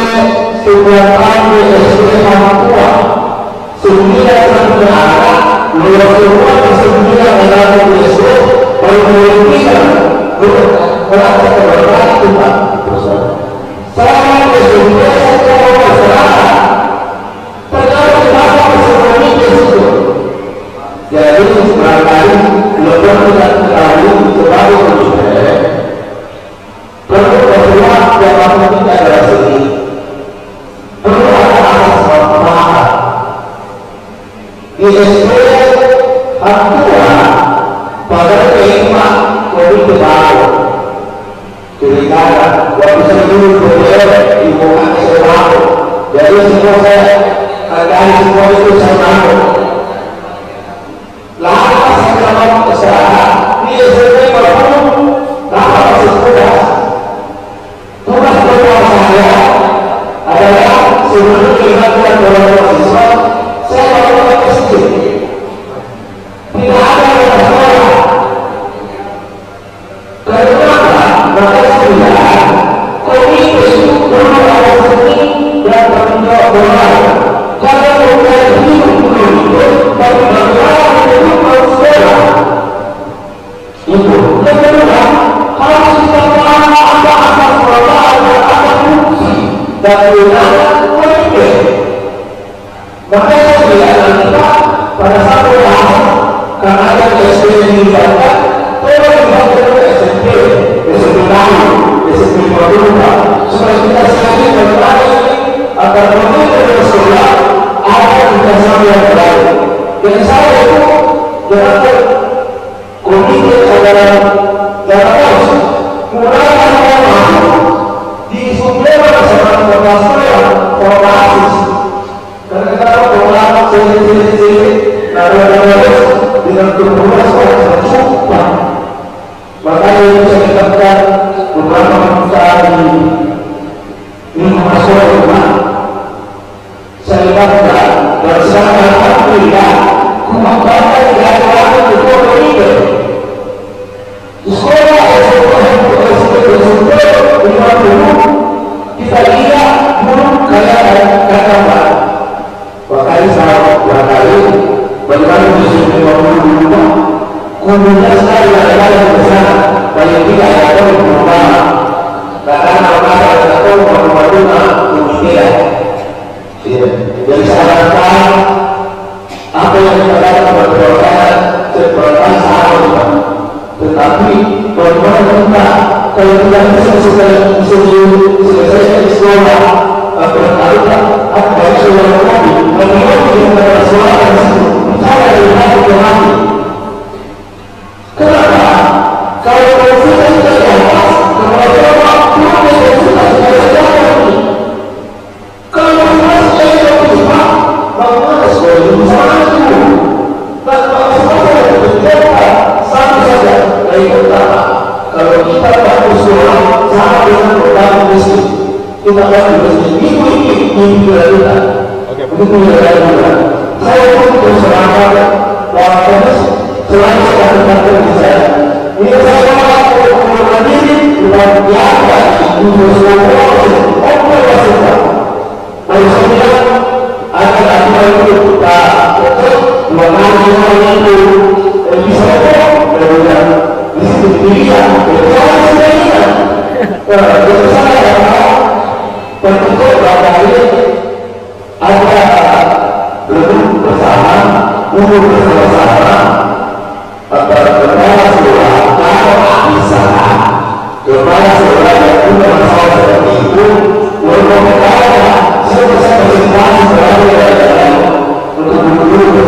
setiap tahun SD Papua 9 sampai anak, luar semua ke 9 adalah SD baru 3 berarti keberatan itu Pak. Saya kesulitan secara masyarakat terjadi kenapa seperti itu. Jadi barangkali lebih tidak terlalu sebagai komite perlu berbuat yang mampu tidak ada sini. Perlu ada asas pemahaman. Di SD Papua pada kelima komite baru ceritakan waktu saya dulu beliau di bukan saya jadi semua saya akan semua itu saya mahu lama saya dalam kesalahan di SMP Papua lama masih tugas saya adalah sebelum dilakukan oleh siswa saya melakukan kesini tidak ada yang salah karena maka sebenarnya komite itu perlu ada seni dan tanggung jawab moral. Kalau bukan hidup komite, tapi bagaimana hidup sekolah? Itu. Yang kedua, harus kita paham apa asas moral dan apa fungsi dan gunanya komite. Makanya saya nanti pada satu tahun karena ada SD yang dilibatkan, tolong dibantu SMP. SMP Madura supaya kita sekali berlari agar memiliki sekolah ada kerjasama yang baik. Dan saya itu dalam komite adalah dalam mulai dari di sumber bersama kota sekolah formasis karena kita tahu sendiri lalu dengan kemudian sekolah tercukup. Makanya ini saya katakan beberapa perusahaan ini masuk rumah bersama Afrika kembangkan keadaan itu berbeda. Sekolah SMP kita lihat belum kayak kata bahkan saya barangkali bagaimana bisa membangun komunitas sekali adalah yang besar banyak tidak ada perubahan bahkan kalau ada perubahan kemudian jadi sarankan apa yang kita lakukan berdoa seperti sahabat tetapi bagaimana kita kalau kita bisa selesai sekolah berkali apa dari sekolah kami bagaimana kita bersuara saya dari hati ke hati. Kenapa? Kalau kita tidak lepas kalau kita kalau kita tidak bisa bagaimana sekolah itu sangat dulu dan sekolah itu berjalan sama saja dari pertama kalau kita bantu sekolah sama dengan orang miskin kita bantu miskin itu kita begitu ya saya pun bersemangat bahwa selain sekali di saya ini saya mau diri dengan biasa untuk semua orang bersuka maksudnya ada aturan itu kita mengajar itu bisa dan disitu dia berjalan sebenarnya jadi saya berpikir bahwa ini ada duduk bersama umur bersama kepala sekolah kalau bisa kepala sekolah yang punya masalah seperti itu berkomunikasi sebesar presentasi berada untuk duduk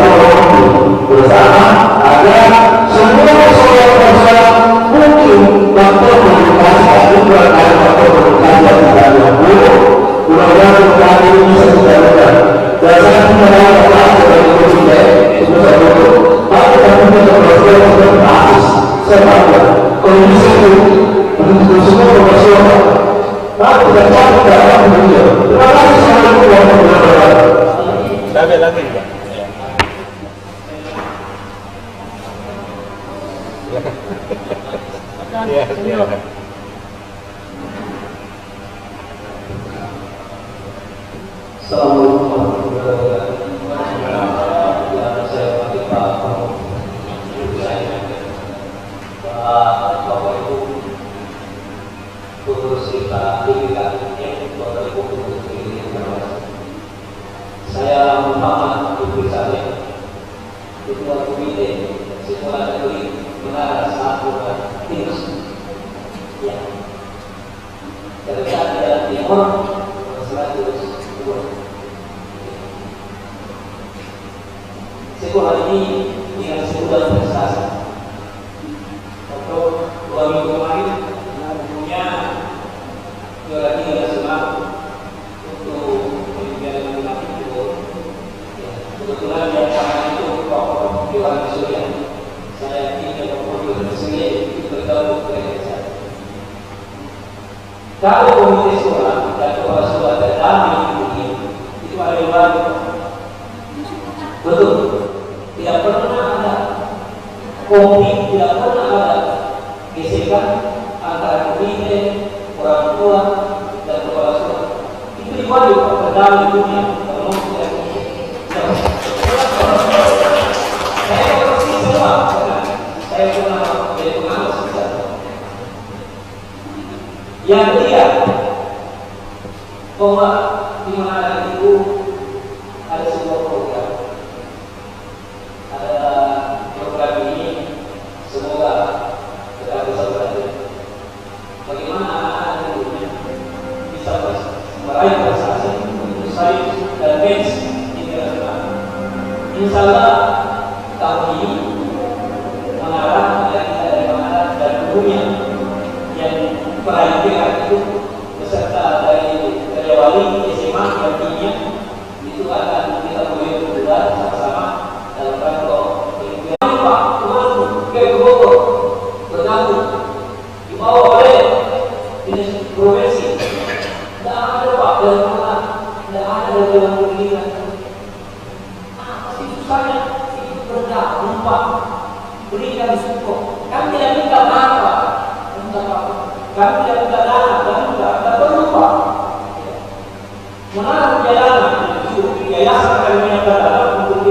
bersama agar semua persoalan mungkin faktor komunikasi juga ada faktor komunikasi yang buruk mudah-mudahan kali ini bisa kita lakukan dan saya mengenal kelas dari presiden sebesar itu maka kita punya keberhasilan untuk berbasis sebabnya kondisi itu untuk semua profesional maka kita capai dalam dunia. Terima kasih Assalamualaikum warahmatullahi wabarakatuh. Sampai lagi Pak. Ya. Assalamualaikum warahmatullahi wabarakatuh. Saya Pak Bapak Ibu pengurus kita Bapak Ibu pengurus kita. Saya Muhammad Ibnu Saleh, Ketua Komite Sekolah Negeri Menara 1 Tinus. Ya. Kerja di Timur 102. Sekolah ini dengan sebuah prestasi. Untuk 2 minggu kemarin punya juara 3 nasional untuk Olimpiade Matematik itu. Kebetulan yang sama itu Prof. Yohan Surya. Saya ingin Prof. Yohan Surya bergabung dengan saya. Kalau komite sekolah dan kepala sekolah terdamai ini itu ada yang baru. Betul. Tidak pernah ada konflik, tidak pernah ada gesekan antara komite, orang tua, dan kepala sekolah. Itu diwajib terdamai dunia. Kalau tidak saya korupsi semua. Saya pernah jadi pengawas sejarah. Yang ketiga, bahwa di mana itu ada sebuah program. Ada program ini semoga tetap bisa berhasil. Bagaimana anak-anak dulunya bisa meraih prestasi untuk sains dan sains internasional. Insya Allah tahun ini mengarah dari mana dan gurunya yang perhatian itu beserta dari wali SMA yang tingginya itu akan kita boleh berdua sama-sama dalam rangka Pak Tuanku ke Bogor bergabung dibawa oleh dinas provinsi. Tidak ada Pak dari mana, tidak ada dari dalam pendidikan. Kami tidak minta dana, kami tidak perlu Pak. Menaruh jalanan, yayasan kami minta dana untuk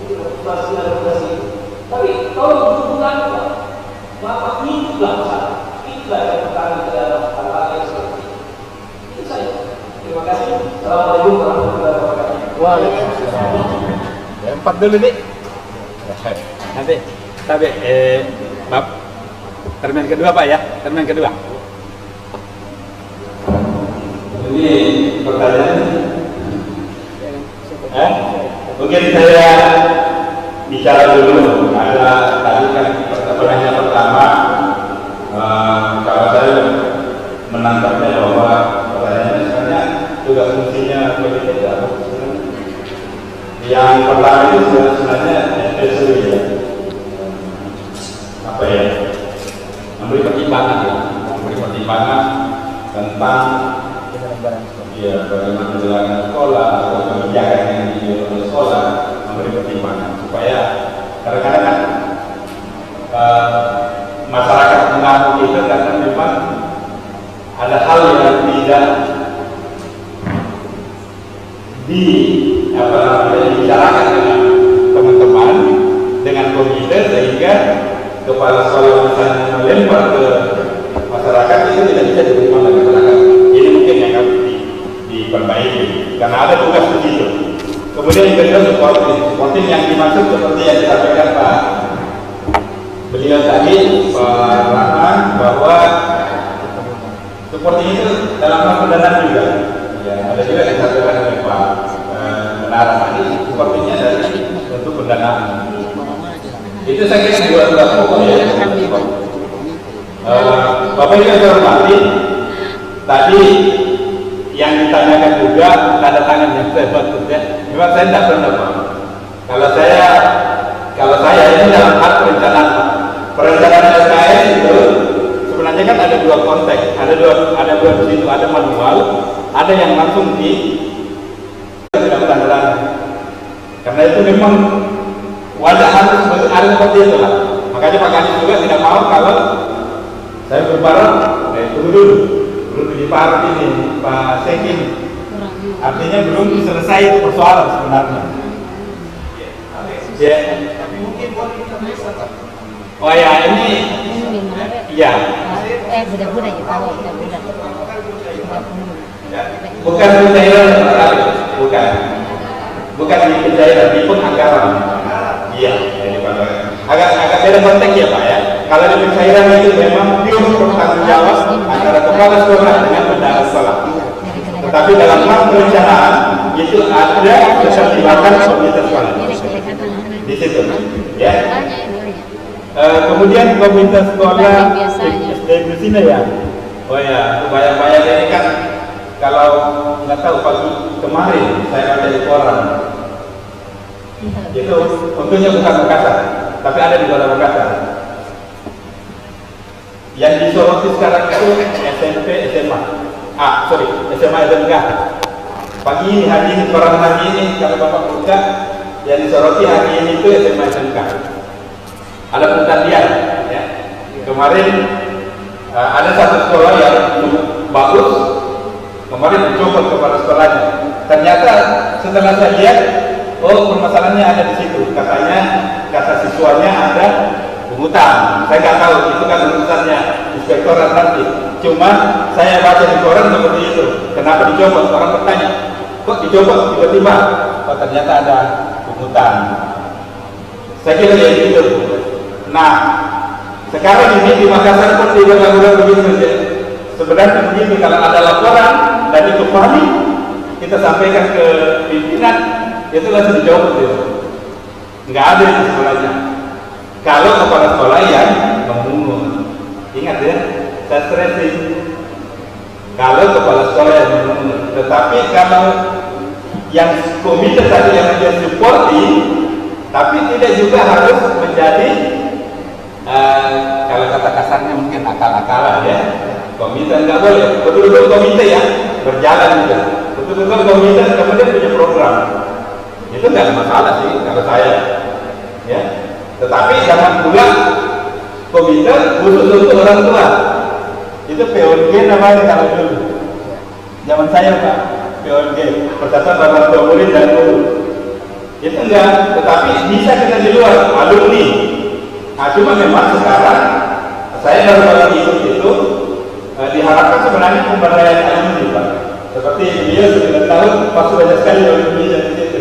investasi. Tapi kalau itu bukan Pak, maka itulah masalah. Itulah yang berkali dalam hal-hal yang seperti ini. Itu saja. Terima kasih. Assalamualaikum warahmatullahi wabarakatuh. Waalaikumsalam. Ya, 4 dulu nih. Nanti sampai maaf. Termin kedua Pak ya, termin kedua. Ini pertanyaan. Mungkin saya bicara dulu. Ada tadi kan pertanyaan pertama. Kalau saya menangkapnya bahwa pertanyaannya sebenarnya juga fungsinya berbeda. Yang pertama itu sebenarnya advisory ya. Apa ya? Memberi pertimbangan ya, memberi pertimbangan tentang ya bagaimana menjalankan sekolah atau kebijakan yang diambil oleh sekolah, memberi pertimbangan supaya kadang-kadang kan masyarakat mengaku itu karena memang ada hal yang tidak dibicarakan dengan teman-teman, dengan komite, sehingga kepala sekolah misalnya melempar ke masyarakat itu tidak bisa diterima oleh masyarakat. Ini mungkin yang harus diperbaiki karena ada tugas begitu. Kemudian yang kedua supporting yang dimaksud seperti yang disampaikan Pak beliau tadi, Pak Rahman, bahwa supporting itu dalam hal pendanaan juga. Ya, ada juga yang disampaikan oleh Pak Menara tadi, supportingnya dari untuk pendanaan. Itu saya kira dua pokok ya. Bapak Ibu yang hormati, tadi yang ditanyakan juga tanda tangan yang saya buat ya. Memang saya tidak pernah Pak. Kalau saya ini dalam hal perencanaan Pak. Perencanaan SKS itu sebenarnya kan ada dua konteks, ada dua di situ, ada manual, ada yang langsung di dalam tanda tangan. Karena itu memang wadah harus seperti itu lah. Makanya Pak Kadis juga tidak mau kalau saya berbareng, tunggu dulu di Pak ini, Pak Sekin. Artinya belum selesai persoalan sebenarnya. Ya. Tapi mungkin boleh kita bisa. Oh ya, ini. Iya. Budak-budak ya, tahu budak-budak. Bukan pencairan, bukan di pencairan, di penganggaran. Iya, agak beda konteks ya Pak ya. Kalau di pencairan itu memang pure bertanggung jawab antara kepala sekolah dengan bendahara sekolah. Tetapi dalam hal perencanaan itu ada keterlibatan komite sekolah di situ. Ya. Kemudian komite sekolah di sini ya. Oh ya, bayang-bayang ini kan kalau nggak tahu pagi kemarin saya ada di koran. Itu untungnya bukan Makassar, tapi ada di Kota Makassar. Yang disoroti sekarang itu SMP, SMA. SMA SMK. Pagi ini, hari ini, koran hari ini, kalau Bapak buka, yang disoroti hari ini itu SMA SMK. Ada pertandingan, ya. Kemarin ada satu sekolah yang bagus, kemarin dicopot kepala sekolahnya. Ternyata setelah saya lihat, oh permasalahannya ada di situ. Katanya kata siswanya ada pungutan. Saya nggak tahu itu kan urusannya inspektorat nanti. Cuma saya baca di koran seperti itu. Kenapa dicopot? Orang bertanya, kok dicopot tiba-tiba? Oh ternyata ada pungutan. Saya kira ya gitu. Nah, sekarang ini di Makassar pun tidak begitu. Sebenarnya begini, kalau ada laporan dan itu valid, kita sampaikan ke pimpinan, itu langsung dijawab itu. Nggak ada di sekolahnya. Kalau kepala sekolah yang memungut, ingat ya, saya stressing. Kalau kepala sekolah yang memungut, tetapi kalau yang komite tadi yang menjadi supporting, tapi tidak juga harus menjadi kalau kata kasarnya mungkin akal-akalan ya. Komite nggak boleh, betul-betul komite ya berjalan juga. Betul-betul komite kemudian punya program. Itu nggak ada masalah sih kalau saya. Ya. Tetapi jangan pula komite khusus untuk orang tua. Itu POG namanya kalau dulu. Zaman saya Pak, POG, Persatuan Orang Tua Murid dan Guru. Itu enggak, tetapi bisa kita di luar, alumni. Nah, cuma memang sekarang saya baru ikut itu, diharapkan sebenarnya pemberdayaan alumni Pak. Seperti beliau 9 tahun, pasti banyak sekali alumni yang di situ.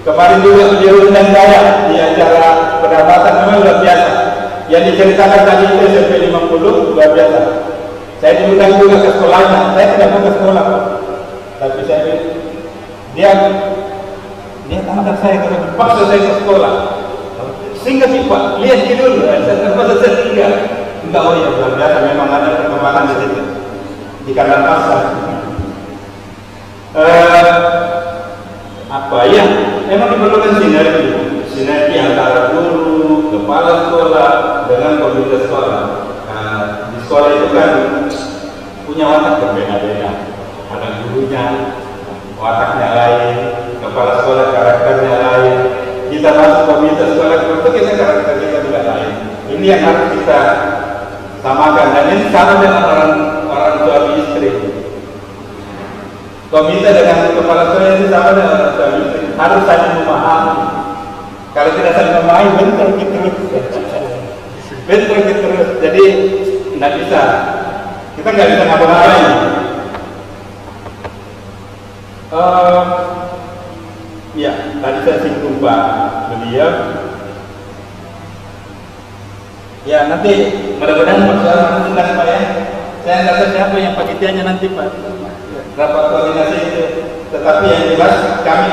Kemarin juga beliau undang saya di acara pendapatan, memang luar biasa. Yang diceritakan tadi itu SMP 50 luar biasa. Saya diundang juga ke sekolahnya. Saya tidak mau ke sekolah, Pak. Tapi dia tantang saya kalau dipaksa saya ke sekolah. Singgah sih Pak, lihat dulu. Saya terpaksa saya singgah. Enggak, oh ya luar biasa. Memang ada perkembangan di situ. Di kanan pasar. Apa ya? Memang diperlukan sinergi antara guru, kepala sekolah dengan komite sekolah. Nah, di sekolah itu kan punya watak berbeda-beda. Ada gurunya, wataknya lain, kepala sekolah karakternya lain. Kita masuk komite sekolah itu kita karakter kita juga lain. Ini yang harus kita samakan, dan ini sama dengan orang suami istri. Komite dengan kepala sekolah itu sama dengan orang suami istri, harus saling memahami. Kalau tidak saling memahami, bentrok terus. Jadi tidak bisa. Kita nggak bisa ngapa-ngapain. Ya, tadi saya singgung Pak beliau. Ya, nanti mudah-mudahan persoalan tuntas Pak ya. Saya nggak tahu siapa yang panitianya nanti Pak. Rapat koordinasi itu. Tetapi yang jelas kami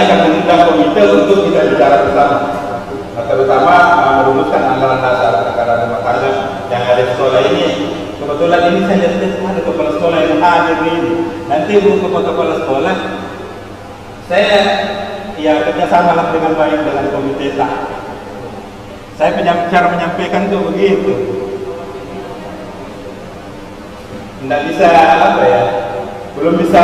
akan mengundang komite untuk kita bicara bersama. Terutama merumuskan anggaran dasar anggaran rumah tangga yang ada di sekolah ini. Kebetulan ini saya lihat ada kepala sekolah yang hadir ini. Nanti untuk kepala sekolah, saya ya kerjasama lah dengan baik dengan komite tak. Saya cara menyampaikan itu begitu. Tidak bisa apa ya? Belum bisa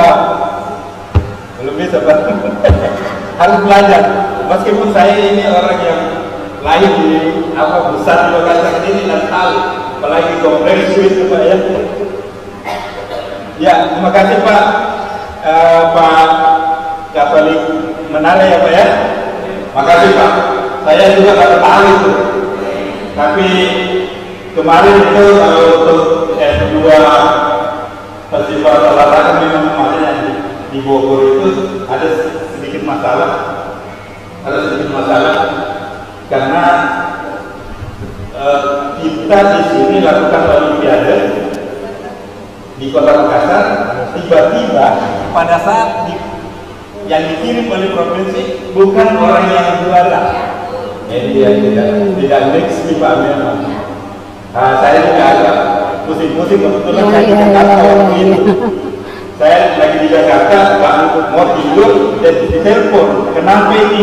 harus belajar. Meskipun saya ini orang yang lahir di besar di lokasi ini dan tahu, apalagi kompleks itu Pak ya. Ya, terima kasih Pak Katolik Menara ya Pak ya. Makasih Pak. Saya juga nggak tahu itu. Tapi kemarin itu untuk S2 festival olahraga memang kemarin di Bogor itu ada sedikit masalah karena kita di sini lakukan olimpiade di Kota Makassar, tiba-tiba pada saat yang dikirim oleh provinsi bukan orang yang juara, jadi dia tidak mix di Pak memang. Saya juga agak pusing-pusing kebetulan saya di Jakarta waktu itu. Saya lagi di Jakarta, mau tidur dan ditelepon, kenapa ini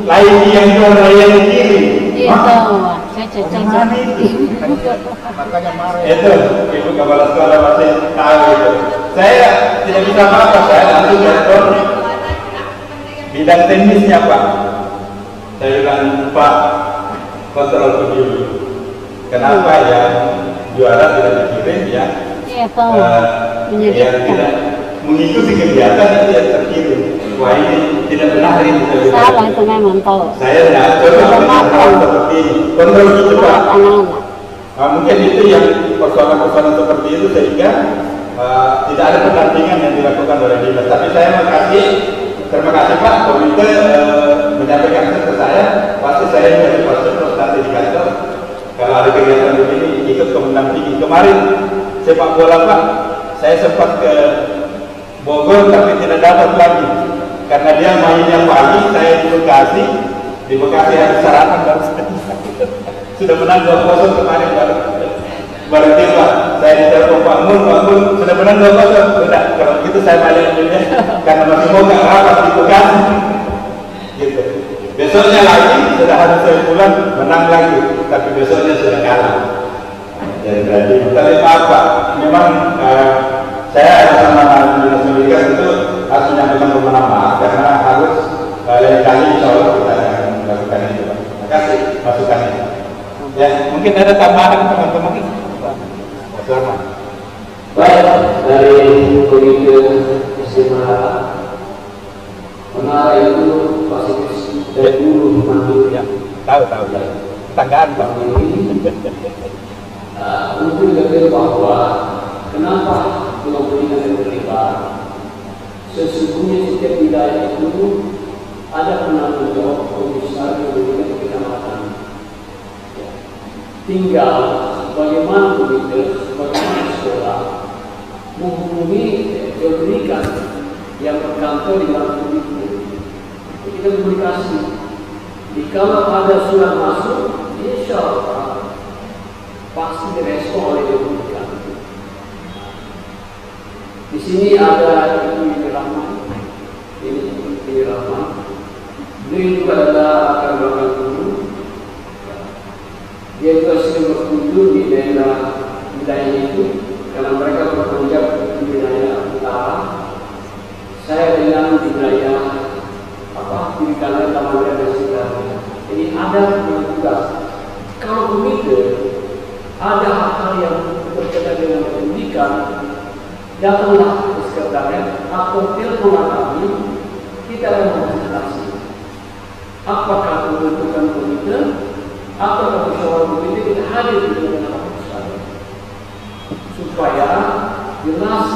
lain yang juara yang dikirim? Bagaimana itu? Makanya marah. Itu ibu kepala sekolah masih tahu itu. Saya tidak bisa apa-apa, saya langsung telepon bidang teknisnya Pak. Saya bilang Pak, kontrol dulu. Kenapa yang juara tidak dikirim ya? Yang tidak mengikuti kegiatan itu yang terkirim. Wah ini tidak benar ini. Salah itu memang tahu. Saya tidak coba seperti ini. Kontrol gitu Pak. Mungkin itu yang persoalan-persoalan seperti itu sehingga tidak ada pendampingan yang dilakukan oleh dinas. Tapi saya terima kasih Pak komite menyampaikan itu ke saya. Pasti saya menjadi terus nanti di kantor. Kalau ada kegiatan begini ikut ke mendampingi. Kemarin sepak bola Pak, saya sempat ke Bogor tapi tidak dapat lagi karena dia mainnya pagi, saya di Bekasi harus sarapan baru sudah menang 2-0 kemarin baru tiba. Saya ditelepon Pak Mun sudah menang 2-0. Sudah, kalau begitu saya balik dulu karena masih mau nggak rapat di Bekasi. Gitu. Besoknya lagi sudah harus saya pulang menang lagi, tapi besoknya sudah kalah. Jadi berarti tapi apa? Memang saya sama Dinas Pendidikan itu harus menyampaikan permohonan maaf karena harus lain kali insya Allah kita akan melakukan itu. Terima kasih masukannya. Ya mungkin ada tambahan teman-teman. komite istimewa menara itu pasti dari dulu mandiri Ya, tahu ya. Tanggaan Pak. Untuk diketahui bahwa kenapa kelompok ini terlibat, sesungguhnya setiap wilayah itu ada penanggung jawab komisaris pendidikan kecamatan. Tinggal bagaimana komite, bagaimana sekolah menghubungi pendidikan yang berkantor di dalam komite. Kita komunikasi. Jika ada surat masuk, insya Allah pasti direspon oleh pendidikan. Di sini ada Ibu Rahman, ini Rahman. Beliau juga adalah akan melakukan guru. Dia juga sering berkunjung di wilayah itu karena mereka bekerja di wilayah utara. Saya dengan di wilayah di kalangan taman dan sekitarnya. Jadi ada tugas. Kalau komite ada hal yang berkaitan dengan pendidikan, datanglah ke sekretariat atau telepon kami, kita akan konsultasi. Apakah pembentukan komite atau musyawarah komite kita hadir di dalam keputusan supaya jelas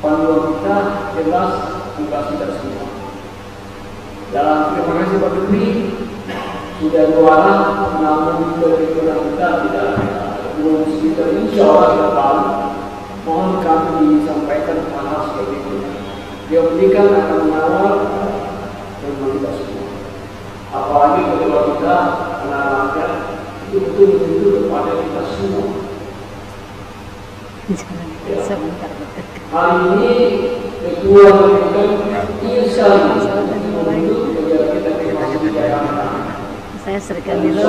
panduan kita, jelas tugas kita semua. Dalam terima kasih Pak Menteri sudah berwarna, namun kita tidak belum sekitar insya Allah ke depan mohon kami disampaikan hal seperti itu. Dia berikan akan mengawal dan kita semua. Apalagi ketua kita anak-anaknya itu betul-betul kepada kita semua. Ya. Hari ini ketua kita insya Allah saya serkan dulu.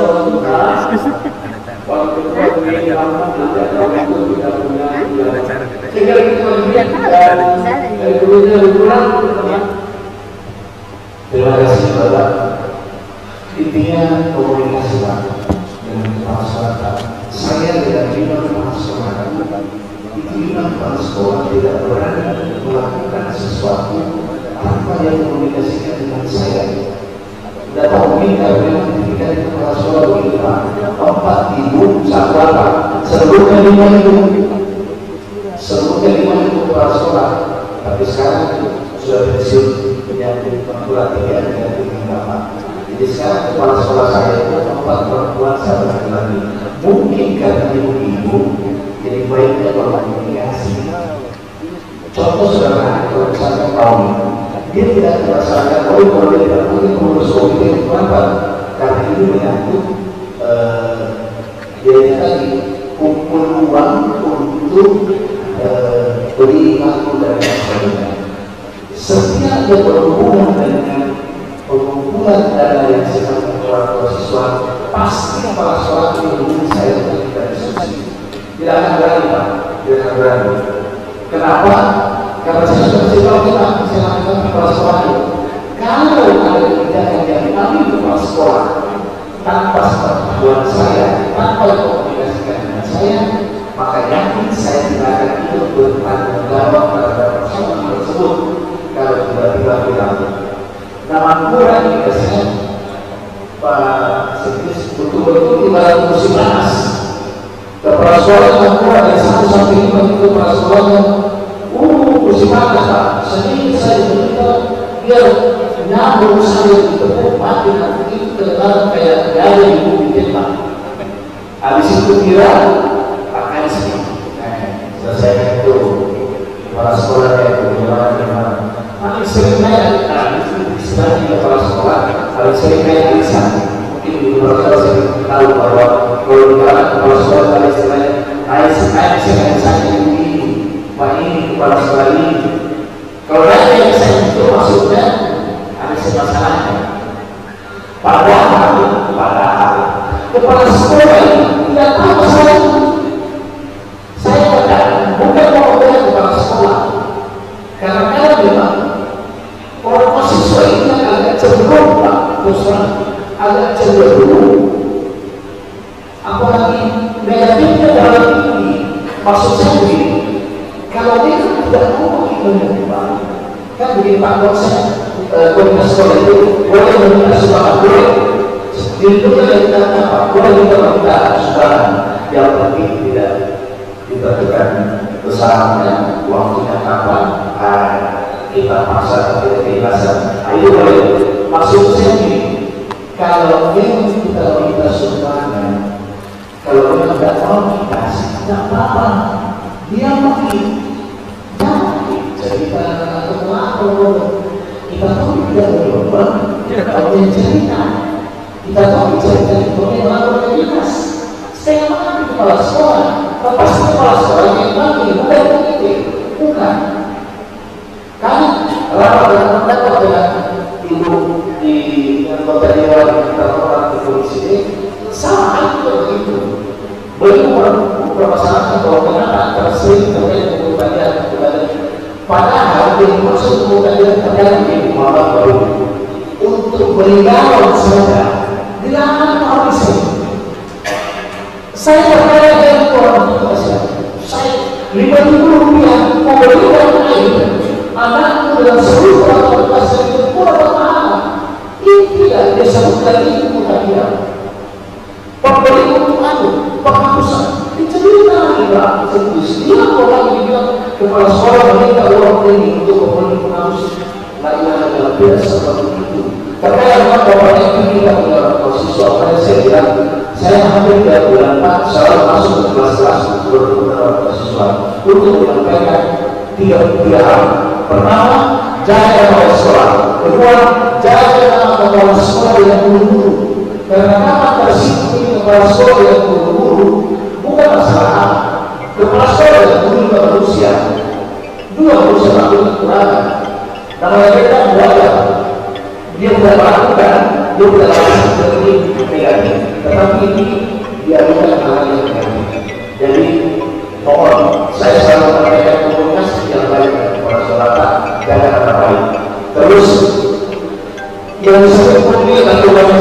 Terima kasih Bapak. Intinya komunikasi Pak dengan masyarakat. Saya tidak terima masyarakat. Itu kepala sekolah tidak berani melakukan sesuatu tanpa yang komunikasikan dengan saya. Tidak tahu kita memang ketika di kepala sekolah begitu Pak. 4.000 sahabat sebelumnya 5.000 kepala sekolah. Tapi sekarang sudah pensiun menjadi perguruan dengan Bapak. Jadi sekarang kepala sekolah saya itu 4 perempuan 1 laki-laki. Mungkin karena ibu-ibu jadi baiknya berkomunikasi. Contoh sederhana kalau misalnya kaum dia tidak merasakan kalau dia tidak mungkin mengurus komite kenapa? Karena ini menyangkut dia tadi kumpul uang untuk beli makan dan sebagainya. Setiap dia berhubungan dengan pengumpulan dana yang sifatnya orang siswa, pasti kepala sekolah menghubungi saya untuk kita diskusi. Tidak akan berani Pak, tidak akan berani. Kenapa? Karena saya sudah tahu kita bisa lakukan kepala sekolah itu. Kalau ada kebijakan yang diambil kepala sekolah tanpa sepengetahuan saya, tanpa komunikasikan dengan saya, maka yakin saya tidak akan ikut bertanggung jawab terhadap persoalan tersebut. Kalau tiba-tiba bilang nama kurang dikasih Pak Sekis betul-betul ibarat musim panas. Kepala sekolah yang kurang dari 1 sampai 5 itu kepala sekolahnya musim panas Pak. Sedikit saya berita biar nyambung saya ditepuk mati nanti itu kedengaran kayak gaya ibu ditembak. Habis itu kira akan sih selesai itu kepala sekolah yang bagaimana. Nanti sering saya sebagai kepala sekolah kalau sering saya lisan mungkin di kepala sekolah saya tahu bahwa kalau di dalam kepala sekolah kalau istilahnya saya ini Pak ini kepala sekolah ini kalau ada yang saya itu maksudnya ada masalahnya padahal kepala sekolah ini tidak tahu masalah itu. Saya katakan bukan mau dengan kepala sekolah karena kalau memang orang mahasiswa ini agak cenderung Pak terus agak cenderung apalagi negatifnya dalam ini maksud saya begini kalau dia tidak ngomong itu yang Pak. Kan begini Pak, konsep komunitas sekolah itu boleh meminta sumbangan, boleh. Dilindungi dari kita Pak, boleh kita meminta sumbangan. Yang penting tidak ditentukan besarnya, waktunya kapan, kita paksa tidak keikhlasan. Itu boleh. Maksud saya ini, kalau memang kita meminta sumbangan, kalau memang tidak mau kita kasih, tidak apa-apa. Dia mungkin cerita atau apa, kita tahu tidak berubah, kalau dia cerita, kita tahu cerita itu memang berdinas. Saya mengambil kepala sekolah, pasti kepala sekolah yang bagi, bukan begitu, bukan. Kami rapat dengan pendapat dengan ibu di kota Dewan kita orang di komisi ini, sama juga begitu. Beliau mempermasalahkan bahwa kenapa tersering terjadi pembukaan kepada padahal yang maksud pembukaan terjadi di Muhammad baru untuk meninggalkan saja dilarang habis. Saya percaya dengan orang tua saya 5.000 rupiah mau belikan air anakku dalam seluruh transportasi itu kurang mahal. Ini tidak disebutkan itu tadi. Pembeli untuk penghapusan dicerita tidak dia orang dibilang kepala sekolah meminta uang ini untuk pembeli penghapus lainnya adalah biasa seperti itu. Terkait dengan bapaknya itu kita punya siswa, makanya saya bilang saya hampir 3 bulan Pak selalu masuk ke kelas-kelas beberapa siswa untuk menyampaikan 3 hal. Pertama, jaga kepala sekolah. Kedua, jaga kepala sekolah yang guru-guru. Karena kapan tersinggung kepala sekolah yang guru-guru bukan masalah. Kepala sekolah yang guru juga manusia. 2 manusia lakukan kekurangan. Namanya kita belajar. Dia tidak melakukan, dia tidak lakukan seperti negatif. Tetapi ini dia bukan hal yang negatif. Jadi mohon saya selalu menyampaikan komunikasi yang baik dengan kepala sekolah jangan kata baik. Terus yang disebut mungkin atau macam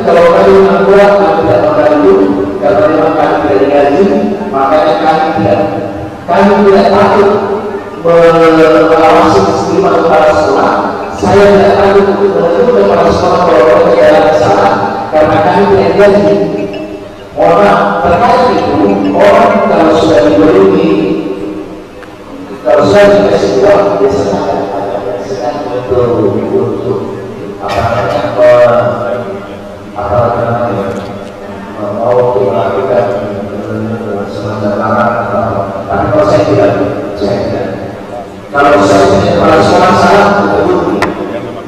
kalau kami membuat kami tidak mengganggu karena memang kami tidak digaji, makanya kami tidak takut mengawasi keseimbangan kepala sekolah. Saya tidak takut untuk menegur kepala sekolah kalau mereka jalan ke sana karena kami tidak digaji. Mohon maaf, terkait itu orang kalau sudah diberi, kalau sudah dikasih uang biasanya ada sedang untuk mau melakukan semacam larang atau apa. Tapi kalau saya tidak. Kalau saya punya kepala sekolah salah betul.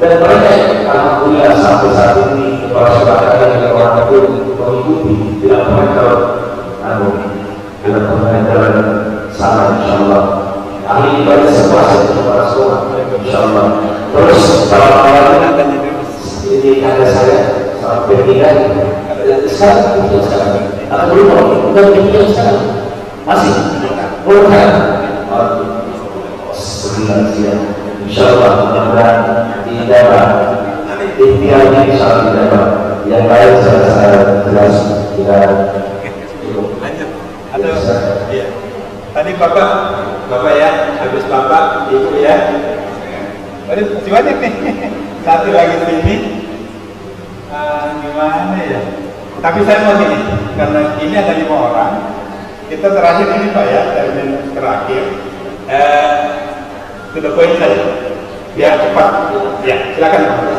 Dan mereka alhamdulillah sampai saat ini kepala sekolah yang orang itu mengikuti tidak pernah tidak pernah jalan salah insyaallah. Ahli ibadah sepuasnya kepala sekolah insyaallah. Terus kalau awalnya ini ada saya sampai tinggal sekarang itu sekarang atau belum bukan itu sekarang masih bukan sebulan siang insyaallah mudah-mudahan didapat ikhtiarnya insyaallah didapat yang lain saya jelas kita lanjut iya tadi bapak ya habis bapak ibu ya tadi masih banyak nih satu lagi sini gimana ya tapi saya mau gini karena ini ada 5 orang kita terakhir ini Pak ya termin terakhir to the point saja biar cepat ya silakan Pak.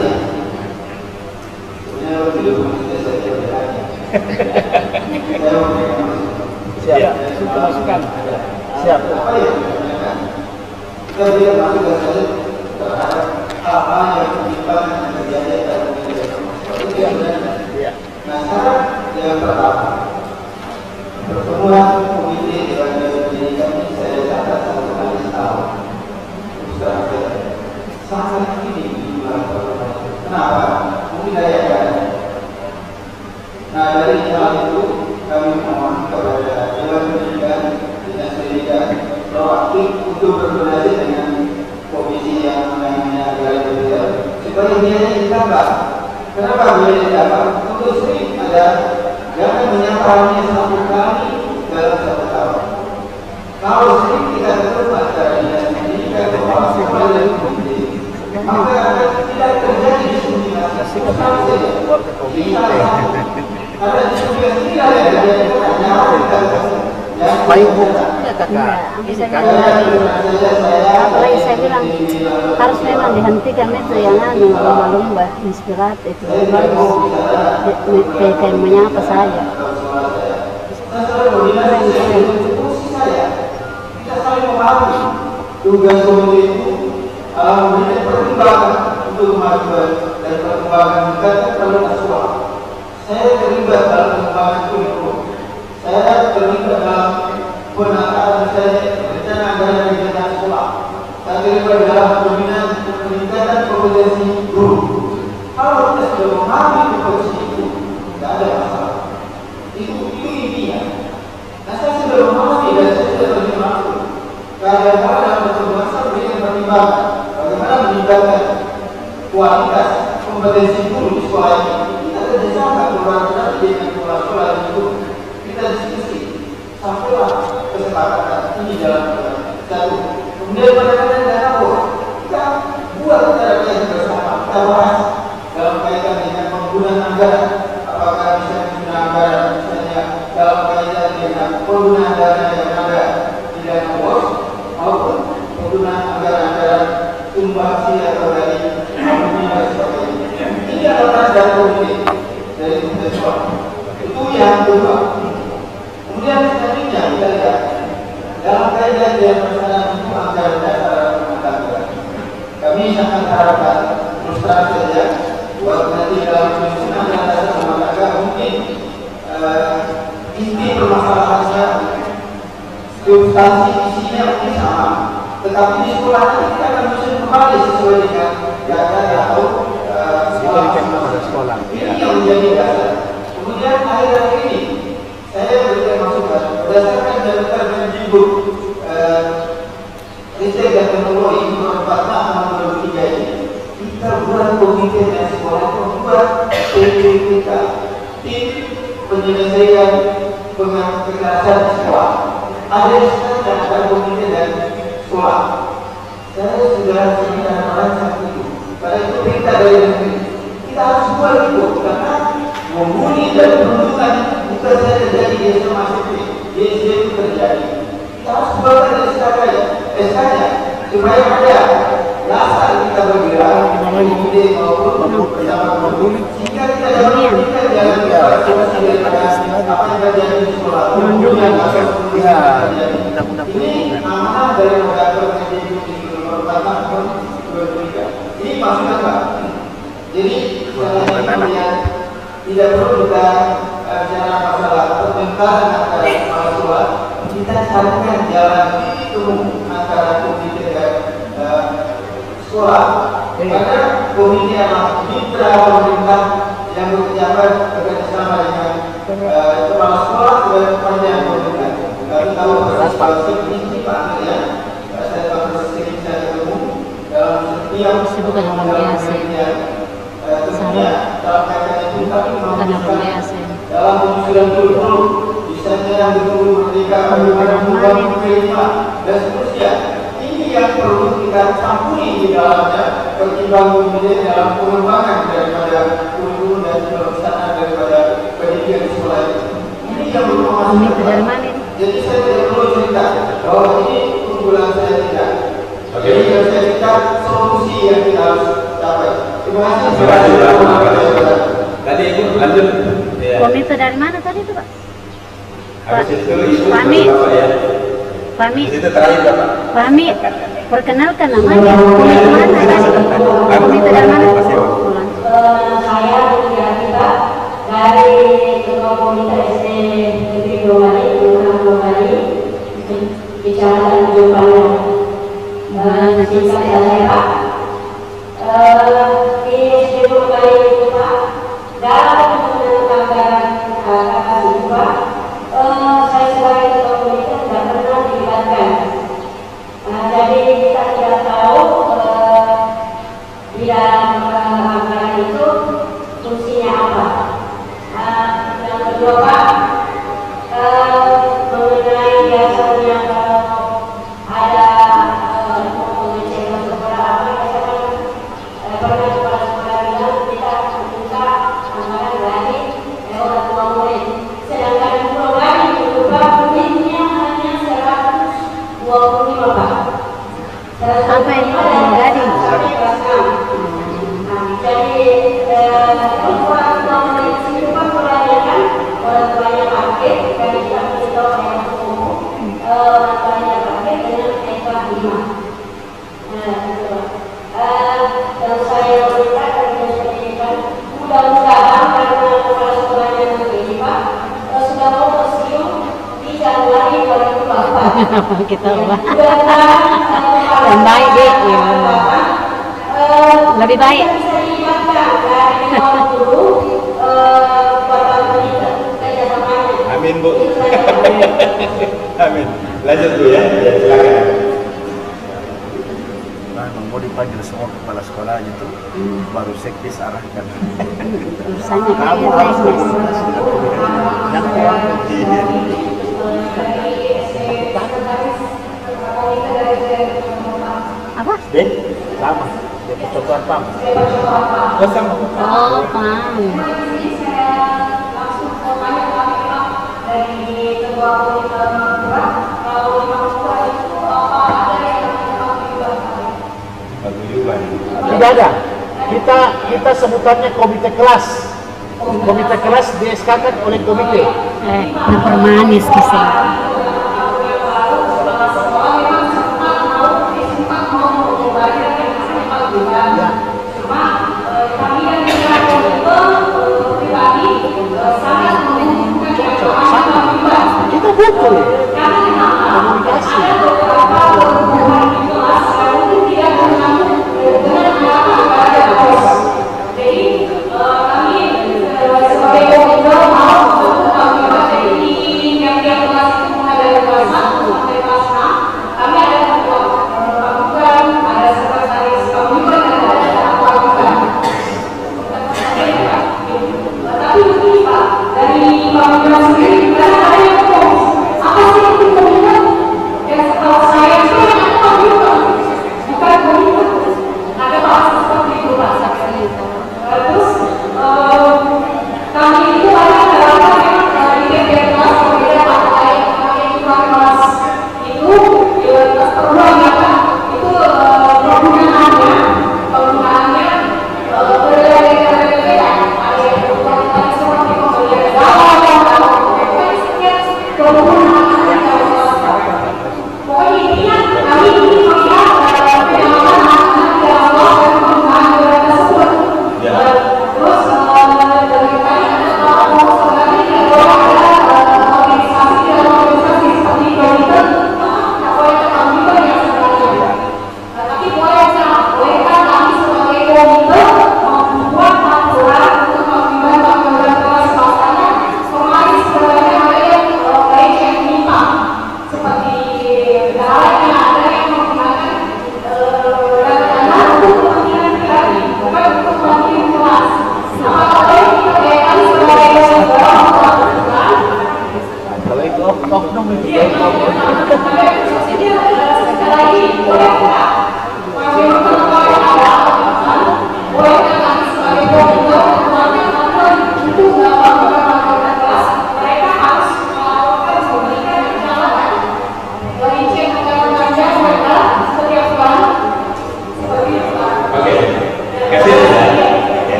Siap, kita masukkan. Siap. Kita tidak masuk terhadap hal-hal yang terjadi dalam nah sekarang yang pertama pertemuan komite Dewan Pendidikan ini saya catat 1 kali setahun sangat ini di bulan pertemuan. Kenapa? Mungkin ada yang ada. Nah dari hal itu kami mohon kepada Dewan Pendidikan Dinas Pendidikan proaktif untuk berkoordinasi dengan komisi yang lainnya adalah supaya dia ditambah. Kenapa boleh ditambah? Untuk sering ada jangan menyampaikannya 1 kali dalam 1 tahun. Kalau sering kita terus pada dinas maka akan tidak terjadi diskriminasi. Buat ke komite. Karena diskriminasi tidak ada yang Baik hukumnya kakak. Apalagi saya bilang harus memang dihentikan itu yang lumba-lumba inspiratif itu bagus kayak menyapa saja. Kita saling memahami tugas komite itu memberikan pertimbangan untuk kemajuan dan perkembangan kita perlu nasional. Saya terlibat dalam perkembangan kurikulum. Saya terlibat dalam penataan misalnya rencana anggaran kegiatan sekolah. Saya terlibat dalam pembinaan peningkatan kompetensi guru. Kalau kita sudah memahami kompetensi itu, tidak ada masalah. Itu intinya. Nah, saya sudah memahami dan saya sudah berjemaah. Kadang-kadang dalam berjemaah memberikan pertimbangan bagaimana meningkatkan kualitas kompetensi guru di sekolah ini. Kita kerjasama dengan sekolah-sekolah itu. Kita diskusi sampailah kesepakatan ini dalam satu. Kemudian pada dana kita buat cara yang bersama. Kita bahas dalam kaitan dengan penggunaan anggaran. Apakah bisa menggunakan anggaran misalnya dalam kaitan dengan penggunaan dana yang ada di dana bos maupun penggunaan anggaran-anggaran sumbangsi atau dari alumni dan sebagainya. Ini adalah dana komite dari komite sekolah. Itu yang kedua. Kemudian selanjutnya kita lihat dalam kaitan dengan pelaksanaan hukum anggaran dasar rumah tangga. Kami sangat harapkan terus terang saja buat nanti dalam penyusunan anggaran dasar rumah tangga mungkin inti permasalahannya substansi isinya mungkin sama, tetapi di sekolah nanti kita akan menyusun kembali sesuai dengan data atau sekolah. Ini yang menjadi dasar. Kemudian akhir ini saya berikan masukan berdasarkan data Mendikbud Riset dan Teknologi nomor 46 2003 ini, kita buat komite dan sekolah membuat TPPK, tim penyelesaian kekerasan di sekolah. Ada dan ada komite dan sekolah. Saya sudah sekitar merancang itu. Pada itu perintah dari negeri. Kita harus buat itu karena membuli dan peruntukan bukan saja terjadi di SMA di SD itu terjadi. Kita harus buatkan dari SK-nya supaya ada dasar kita bergerak ide maupun bersama sehingga kita dapat memberikan jalan keluar apa yang terjadi di sekolah. Ini amanah dari moderator Mendikbud nomor 46 2003. Ini maksudnya apa? Jadi kemudian tidak perlu kita bicara masalah pertentangan antara kepala sekolah. Kita carikan jalan temu antara komite dan sekolah. Karena komite adalah mitra pemerintah yang bekerjasama dengan kepala sekolah dan panjang pemerintah. Kami tahu situasi ini Pak ya. Saya tahu sering saya ketemu dalam setiap bukan orang biasa. dalam kaitan itu kami Bukan dalam penyusunan kurikulum misalnya yang berguru merdeka bagaimana membangun kelima dan seterusnya. Ini yang perlu kita campuri di dalamnya pertimbangan kemudian dalam pengembangan daripada kurikulum dan pelaksanaan daripada pendidikan di sekolah ini yang perlu masuk. Jadi saya tidak perlu cerita bahwa ini unggulan saya tidak. Jadi yang saya cerita solusi yang kita harus capai. Terima kasih. Tadi Ibu lanjut. Komite dari mana tadi itu Pak? Habis itu Ibu Fahmi. ya. Fahmi. Itu terakhir Bapak. Fahmi, perkenalkan namanya. Komite mana tadi? Komite dari mana? Saya Putri Akita dari Ketua Komite SD Negeri Domani, Kelurahan Domani, Kecamatan Jombang. Singkat saja Pak. Di SD Domani itu Pak, dalam penggunaan anggaran KKS itu Pak, saya sebagai Ketua Komite tidak pernah dilibatkan. Jadi kita tidak tahu di dalam anggaran itu fungsinya apa. Yang kedua Pak, mengenai biasanya kalau ada mengecek sekolah Mudah-mudahan karena kepala sekolahnya nanti Pak sudah mau pensiun di Januari 2024. Kita ubah. Yang baik deh, ya. Lebih baik. Bisa diingatkan dari awal dulu Bapak Menteri kerjasamanya. Amin Bu. Amin. Lanjut Bu ya. Ya, silakan. Nah, mau dipanggil semua kepala sekolah gitu, baru sekdes arahkan. Urusannya Kamu kayak harus teknis. berkomunikasi dengan pimpinan yang mewakili dia. Apa? Deh, sama. Dia percontohan PAM. Oh, sama. Oh, paham. Paguyuban. Tidak ada. Kita sebutannya komite kelas. Komite kelas di-SK-kan oleh komite. Lapar manis kisah. Kita butuh komunikasi.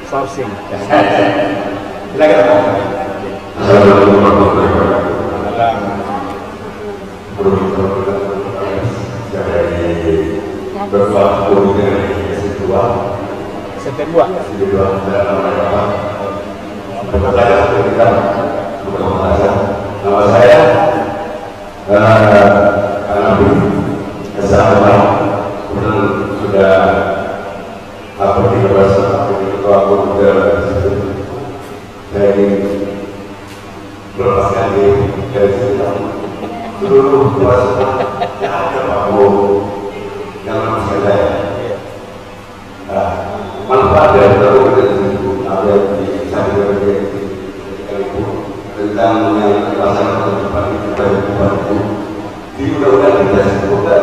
sourcing. Silakan Pak. Assalamualaikum warahmatullahi wabarakatuh. Dari Bapak Komite Kedua September. Nama saya berikan nama saya Anabi Assalamualaikum. Sudah di ketua komite saya ingin melepaskan diri dari seluruh kuasa yang ada Pak yang masih saya. Manfaat dari komite itu ada di samping itu tentang yang masalah depan kita itu di undang-undang kita sudah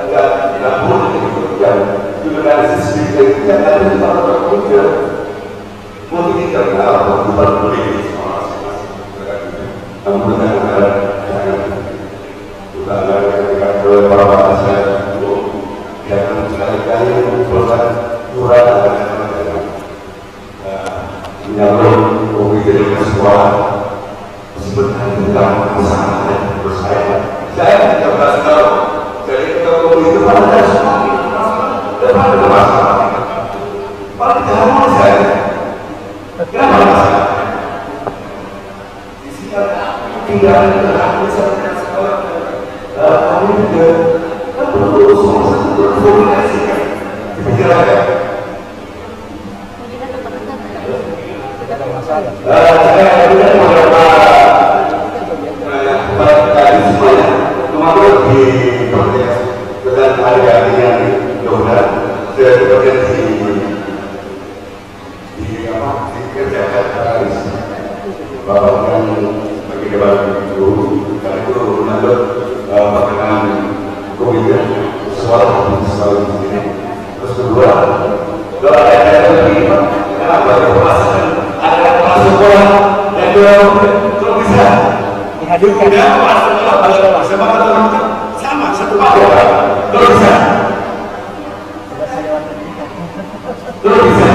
tidak boleh disebutkan undang-undang sistem kita ada di salah satu mungkin kita kenal bukan boleh namun dengan oleh para saya jangan sekali-kali mengumpulkan curah dan menyalur komite sekolah sebenarnya tidak masalah menurut saya tidak tahu jadi kalau komite pada semua depan ada masalah paling tidak saya kenapa masalah di sini ada tidak ada sekolah kami juga perlu semua komunikasi dibicarakan. Saya juga beberapa kali semuanya kemarin di protes dengan hari-hari yang dolar saya bekerja di kerjaan habis bapak yang bagi debat itu karena itu menurut perkenaan komite soal di sini. Terus kedua, kalau ada lagi kenapa dipasang ada kepala sekolah dan kalau bisa dihadirkan kepala sekolah sama satu paket kalau bisa kalau bisa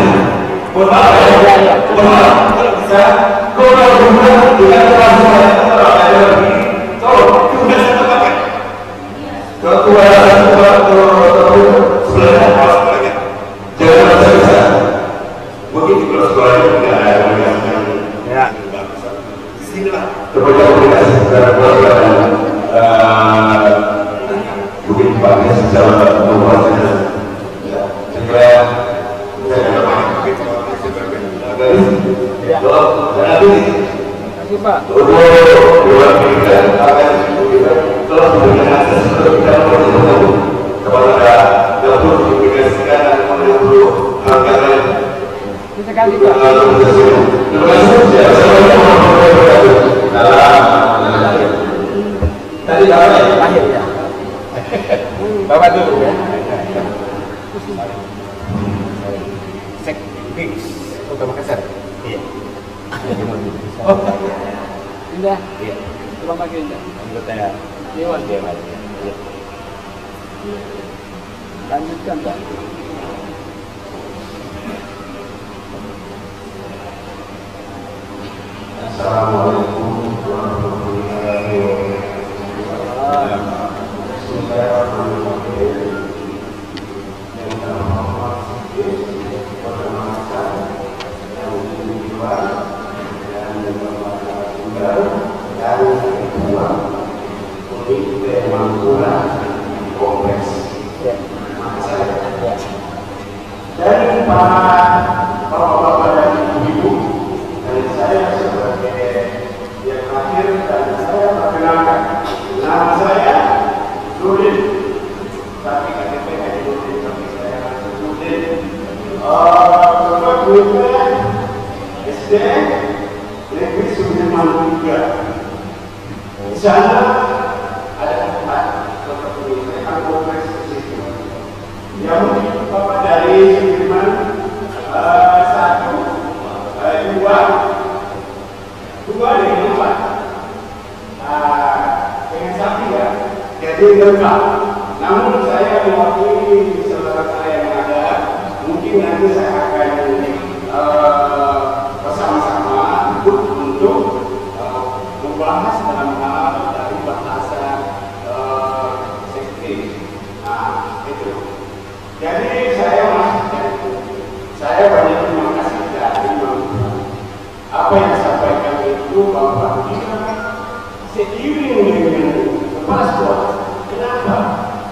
kalau dengan kepala sekolah kalau ada lagi sudah satu paket ketua sebelumnya kepala sekolahnya jangan bisa mungkin di kepala sekolahnya tidak ada yang bagus di sini lah terbanyak komunikasi secara keluarga dan mungkin Paknya secara membuatnya segera saya ada banyak Terima kasih Pak. Dewan Pimpinan akan telah memberikan akses untuk kita kepada dapur komunikasikan dan menurut anggaran. Terima kasih Pak. Terima kasih. Tadi apa ya? Akhir ya. Bapak dulu ya. Sek Fix Kota Makassar. Iya. Oh, Indah. Iya. Terima kasih Indah. Anggota Dewan. Dewan. Iya. Lanjutkan Pak. Assalamualaikum warahmatullahi wabarakatuh. Dari para bapak-bapak dan ibu-ibu, dari saya sebagai yang terakhir dan saya perkenalkan nama saya Nurdin, tapi KTP Nurdin, tapi saya Nurdin. Bapak gurunya SD Negeri Sudirman 3. Di sana ada tempat untuk menyelesaikan kompleks di situ. Yang mungkin Bapak dari Sudirman 1, 2 dengan 4 dengan sapi ya, jadi lengkap. Namun saya mewakili saudara saya yang ada, mungkin nanti saya akan bersama-sama untuk membahas dalam hal dari bahasa safety. Nah, itu. Jadi saya saya banyak terima kasih dari apa yang disampaikan itu bahwa kita seiring dengan kepala sekolah. Kenapa?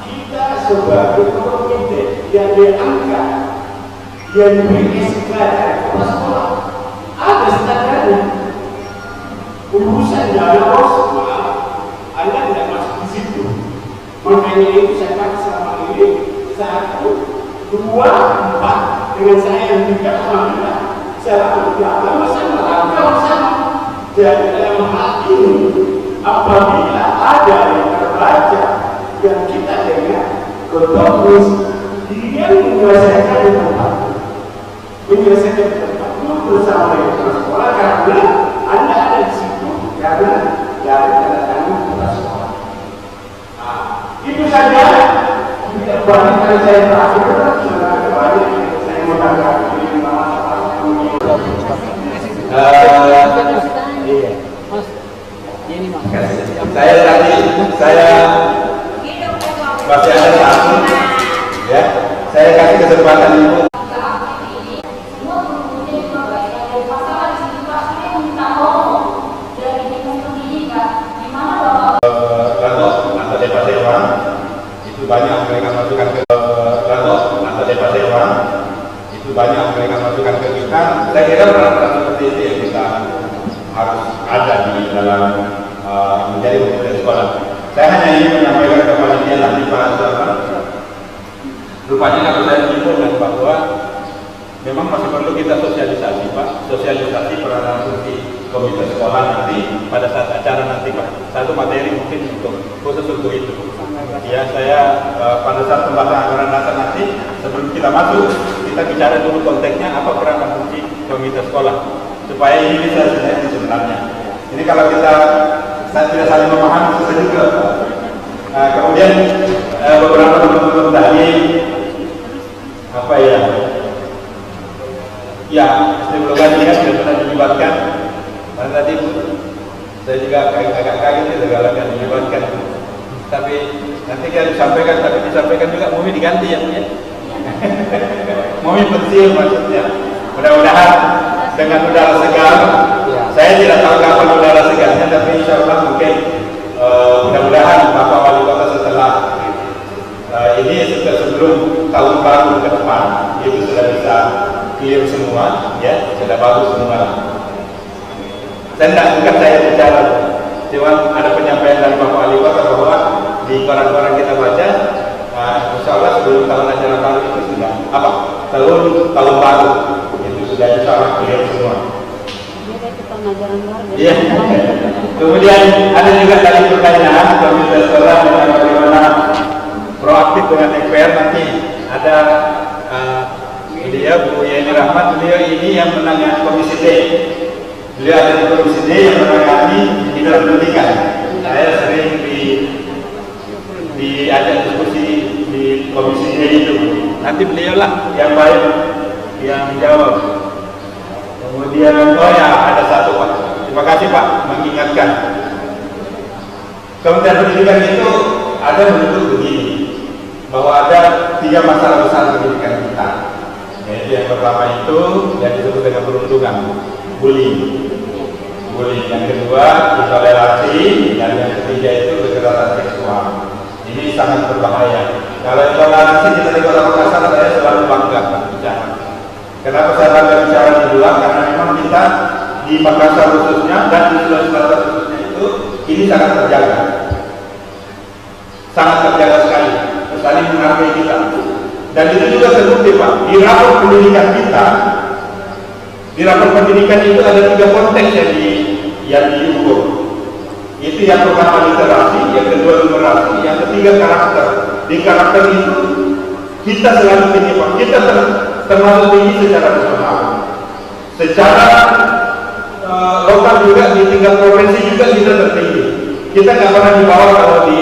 Kita sebagai komite yang diangkat, yang diberi SK dari kepala sekolah, ada standarnya. Urusan dialog, maaf, Anda tidak masuk di situ. Makanya itu saya pakai selama ini 1, 2, 4 dengan saya yang juga alhamdulillah saya tidak sama. Jadi dalam hal ini apabila ada yang terbaca yang kita dengar ketemu dia menyelesaikan di tempat bersama dengan sekolah karena Anda ada di situ karena dari tanda tangan kepala sekolah. saja banyak dari saya terakhir kembali saya mau tanya Mas, ini Mas. saya masih ada satu, ya. Saya kasih kesempatan ibu. Itu banyak mereka masukkan ke itu banyak mereka masukkan ke kita. Saya kira peran-peran seperti itu yang kita harus ada di dalam menjadi pemimpin sekolah. Saya hanya ingin menyampaikan kepada dia nanti Pak Saudara. Rupanya kalau saya menyimpulkan bahwa memang masih perlu kita sosialisasi Pak, sosialisasi peranan fungsi komite sekolah nanti pada saat acara nanti Pak. Satu materi mungkin khusus untuk itu. Ya saya pada saat pembahasan anggaran dasar nanti sebelum kita masuk kita bicara dulu konteksnya apa peranan fungsi komite sekolah supaya ini bisa selesai sebenarnya. Ini kalau kita tidak saling memahami susah juga. Kemudian beberapa teman-teman tadi apa ya? Ya, sebelum tadi kan sudah pernah dilibatkan. Dan tadi saya juga agak kaget ya segala kan dilibatkan. Tapi nanti kan disampaikan juga Mumi diganti ya. Mumi pensiun maksudnya. Mudah-mudahan dengan udara segar. Saya tidak tahu kapan udara segarnya, tapi insya Allah mungkin mudah-mudahan Bapak Wali Kota setelah ini sebelum tahun baru ke depan itu sudah bisa clear semua, ya sudah bagus semua. Bukan saya bicara, cuma ada penyampaian dari Bapak Wali Kota bahwa di koran-koran kita baca, insya Allah sebelum tahun ajaran baru itu sudah tahun baru itu sudah insya Allah clear semua. Iya. Kemudian ada juga tadi pertanyaan komite sekolah bagaimana proaktif dengan DPR. Nanti ada beliau Bu Yeni Rahmat, beliau ini yang menangani komisi D. Beliau ada di komisi D yang menangani bidang pendidikan. Saya sering diajak diskusi di komisi D itu. Nanti beliau lah yang baik yang jawab. Kemudian, oh ya, ada satu Pak. Terima kasih Pak mengingatkan. Kementerian Pendidikan itu ada menyebut begini, bahwa ada 3 masalah besar pendidikan kita. Yaitu yang pertama itu yang disebut dengan perundungan, bullying. Yang kedua intoleransi, dan yang ketiga itu kekerasan seksual. Ini sangat berbahaya. Kalau intoleransi kita di Kota Makassar saya selalu bangga Pak bicara. Kenapa saya bangga bicara di luar? Karena memang kita di Makassar khususnya dan di Sulawesi Selatan khususnya itu ini sangat terjaga sekali, saling menghargai kita. Dan itu juga terbukti Pak di rapor pendidikan kita. Di rapor pendidikan itu ada 3 konteks yang diukur. Itu yang pertama literasi, yang kedua numerasi, yang ketiga karakter. Di karakter itu kita selalu tinggi Pak. Kita termasuk tinggi secara nasional. Secara lokal juga di tingkat provinsi juga kita tertinggi. Kita nggak pernah di bawah kalau di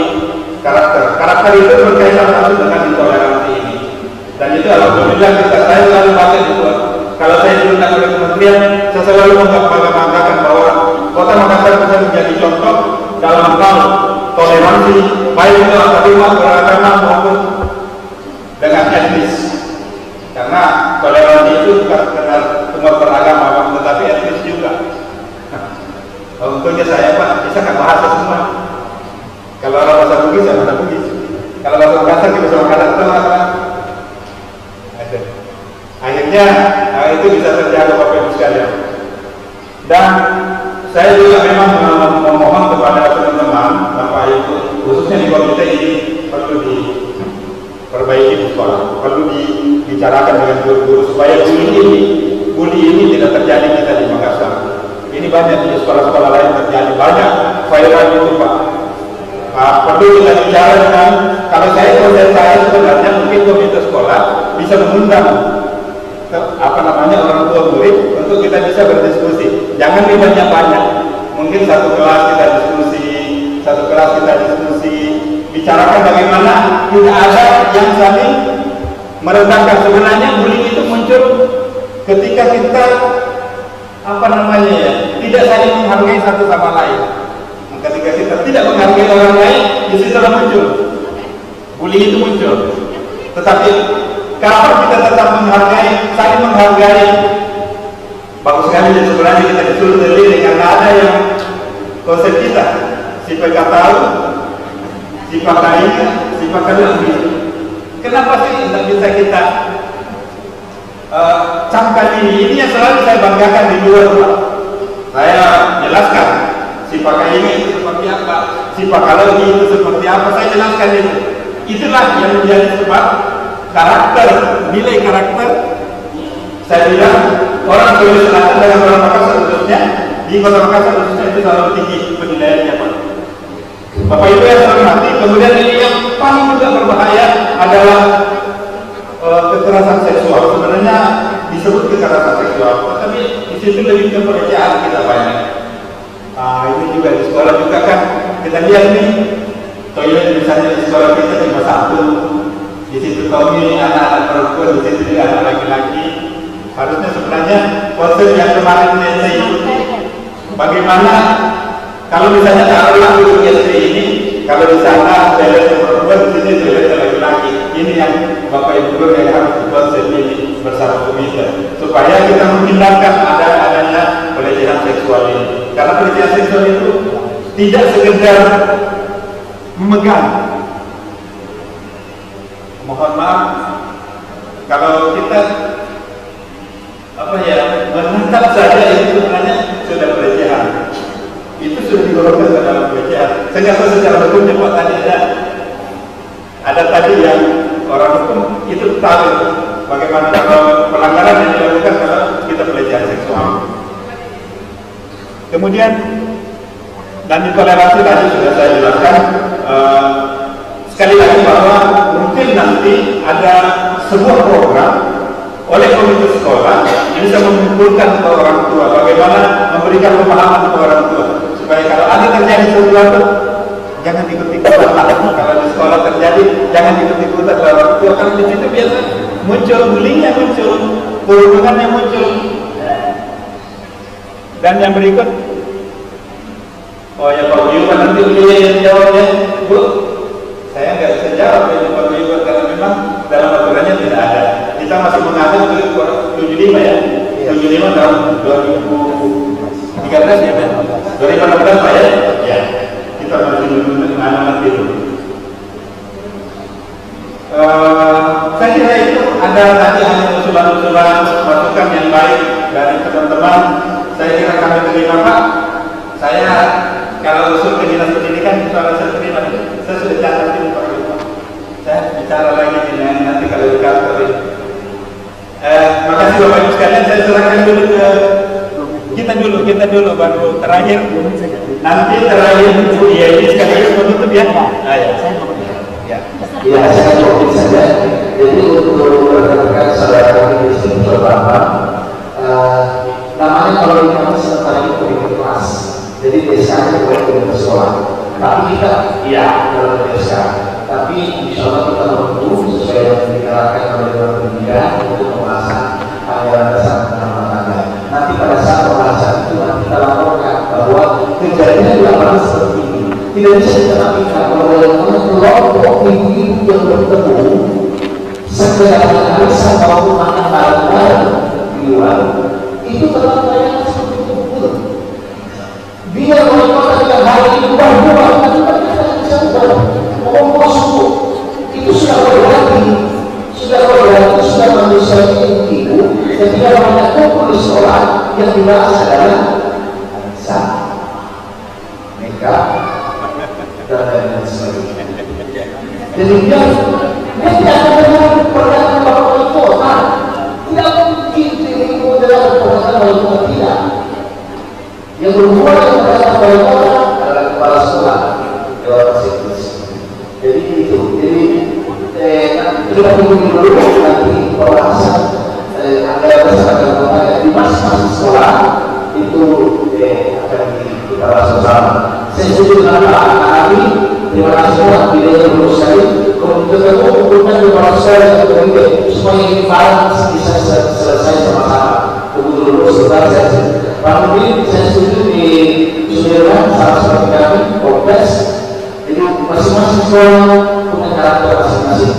karakter. Karakter itu berkaitan langsung dengan intoleransi ini. Dan itu alhamdulillah saya selalu pakai itu. Kalau saya diundang oleh kementerian, saya selalu membanggakan bahwa Kota Makassar bisa menjadi contoh dalam hal toleransi, baik itu agama, beragama maupun dengan etnis. Karena toleransi itu bukan sekedar cuma beragama, tetapi etnis juga. Untungnya saya Pak bisa nggak bahasa semua. Kalau orang bahasa Bugis ya bahasa Bugis. Kalau bahasa Makassar kita bisa Makassar Selatan. Akhirnya itu bisa terjaga Bapak Ibu sekalian. Dan saya juga memang memohon kepada teman-teman Bapak Ibu khususnya di komite ini perlu diperbaiki di sekolah, perlu dibicarakan dengan guru-guru supaya bully ini tidak terjadi kita di Makassar. Ini banyak di sekolah-sekolah lain terjadi, banyak viral itu Pak. Perlu kita bicara dengan, kalau saya sebenarnya mungkin komite sekolah bisa mengundang orang tua murid untuk kita bisa berdiskusi. Jangan banyak-banyak. Mungkin satu kelas kita diskusi, dibicarakan bagaimana tidak ada yang saling merendahkan. Sebenarnya bullying itu muncul ketika kita tidak saling menghargai satu sama lain. Ketika kita tidak menghargai orang lain, di situ muncul bullying itu muncul. Tetapi kalau kita tetap menghargai, saling menghargai, bagus sekali. Dan sebenarnya kita disuruh sendiri karena ada yang konsep kita, si tahu, si pakai, si pakai lebih. Kenapa sih tidak bisa kita camkan ini yang selalu saya banggakan di luar rumah. Saya jelaskan si pakai ini itu seperti apa, si pakai lagi itu seperti apa, saya jelaskan itu. Itulah yang menjadi sebab karakter, nilai karakter. Saya bilang orang Sulawesi Selatan dengan orang Makassar khususnya, di Kota Makassar khususnya itu selalu tinggi penilaiannya, Pak. Bapak Ibu yang saya hormati, kemudian ini yang paling juga berbahaya adalah kekerasan seksual. Sebenarnya disebut kekerasan seksual, tapi di situ lebih ke pelecehan kita banyak. Ini juga di sekolah juga kan kita lihat nih, toilet misalnya di sekolah kita cuma satu, di situ Tommy anak-anak perempuan, di situ juga anak laki-laki. Harusnya sebenarnya konsep yang kemarin saya ikuti, bagaimana kalau misalnya taruhlah guru SD ini, kalau di sana toilet perempuan, di sini toilet laki-laki. Ini yang Bapak Ibu guru yang harus konsep ini bersama komite, supaya kita menghindarkan adanya pelecehan seksual ini. Karena pelecehan seksual itu tidak sekedar memegang. Mohon maaf, kalau kita menangkap saja itu sebenarnya sudah pelecehan. Itu sudah digolongkan ke dalam pelecehan. Saya nggak tahu secara hukumnya Pak tadi ada tadi yang orang hukum itu tahu bagaimana kalau pelanggaran yang dilakukan kalau kita pelecehan seksual. Kemudian dan intoleransi tadi sudah saya jelaskan. Sekali lagi bahwa mungkin nanti ada sebuah program oleh komite sekolah ini bisa mengumpulkan ke orang tua, bagaimana memberikan pemahaman ke orang tua supaya kalau ada terjadi sesuatu jangan ikut-ikutan. Kalau di sekolah terjadi jangan ikut-ikutan ke orang tua, karena di situ biasa muncul bullyingnya, muncul perundungannya muncul. Dan yang berikut, oh ya Pak Buyuban nanti beliau yang jawabnya, Bu. Saya nggak bisa jawab ya Pak Buyuban karena memang dalam aturannya tidak ada. Kita masih mengatur 75 ya, 75 tahun 2013 ya Pak, 2016 Pak ya. Ya, kita masih mengatur itu. Saya kira itu ada tadi hanya usulan-usulan masukan yang baik dari teman-teman. Saya kira kami terima Pak. Saya kalau usul ke dinas pendidikan soal saya terima, saya sudah catat ini Pak. Saya bicara lagi dengan nanti kalau di kantor ini. Makasih Bapak Ibu sekalian, saya serahkan dulu ke kita dulu baru terakhir. Nanti terakhir Bu Yeni sekaligus menutup ya. Ya, saya kopi saja. Jadi untuk rekan-rekan saudara kami di sini pertama, namanya kalau di kampus sementara itu komite kelas. Jadi biasanya boleh komite sekolah. Tapi kita dalam desa. Tapi insya Allah kita menunggu sesuai yang diarahkan oleh Dewan Pendidikan untuk pembahasan anggaran dasar rumah tangga. Nanti pada saat pembahasan itu nanti kita laporkan bahwa kejadian di lapangan seperti ini. Tidak bisa ditemukan bahwa kelompok ibu-ibu yang bertemu segera analisa maupun mana barang-barang di luar itu tetap banyak seperti itu betul. Biar mereka yang hari ini berubah-ubah, tapi mereka bisa ubah. Ngomong suku itu sudah berarti sudah manusia ibu ketika banyak kumpul di sekolah yang dibahas adalah Anissa, Mega, dan lain sebagainya. Jadi dia tidak akan pernah wali kota, tidak mungkin dirimu dalam pernyataan wali kota tidak. Yang berhubungan dengan pernyataan wali kota adalah kepala sekolah, Dewan Siklus. Jadi itu, kita tunggu dulu nanti pembahasan anggaran besar dan rumah di masing-masing sekolah itu akan kita bahas bersama. Saya setuju dengan Pak Ari terima kasih Pak, videonya bagus sekali. Kemudian ketemu kumpulkan beberapa sekali supaya ini balance bisa selesai sama-sama. Kemudian dulu sebentar saya Pak Menteri, saya setuju di Sudirman sama seperti kami, kompleks. Jadi masing-masing sekolah punya karakter masing-masing.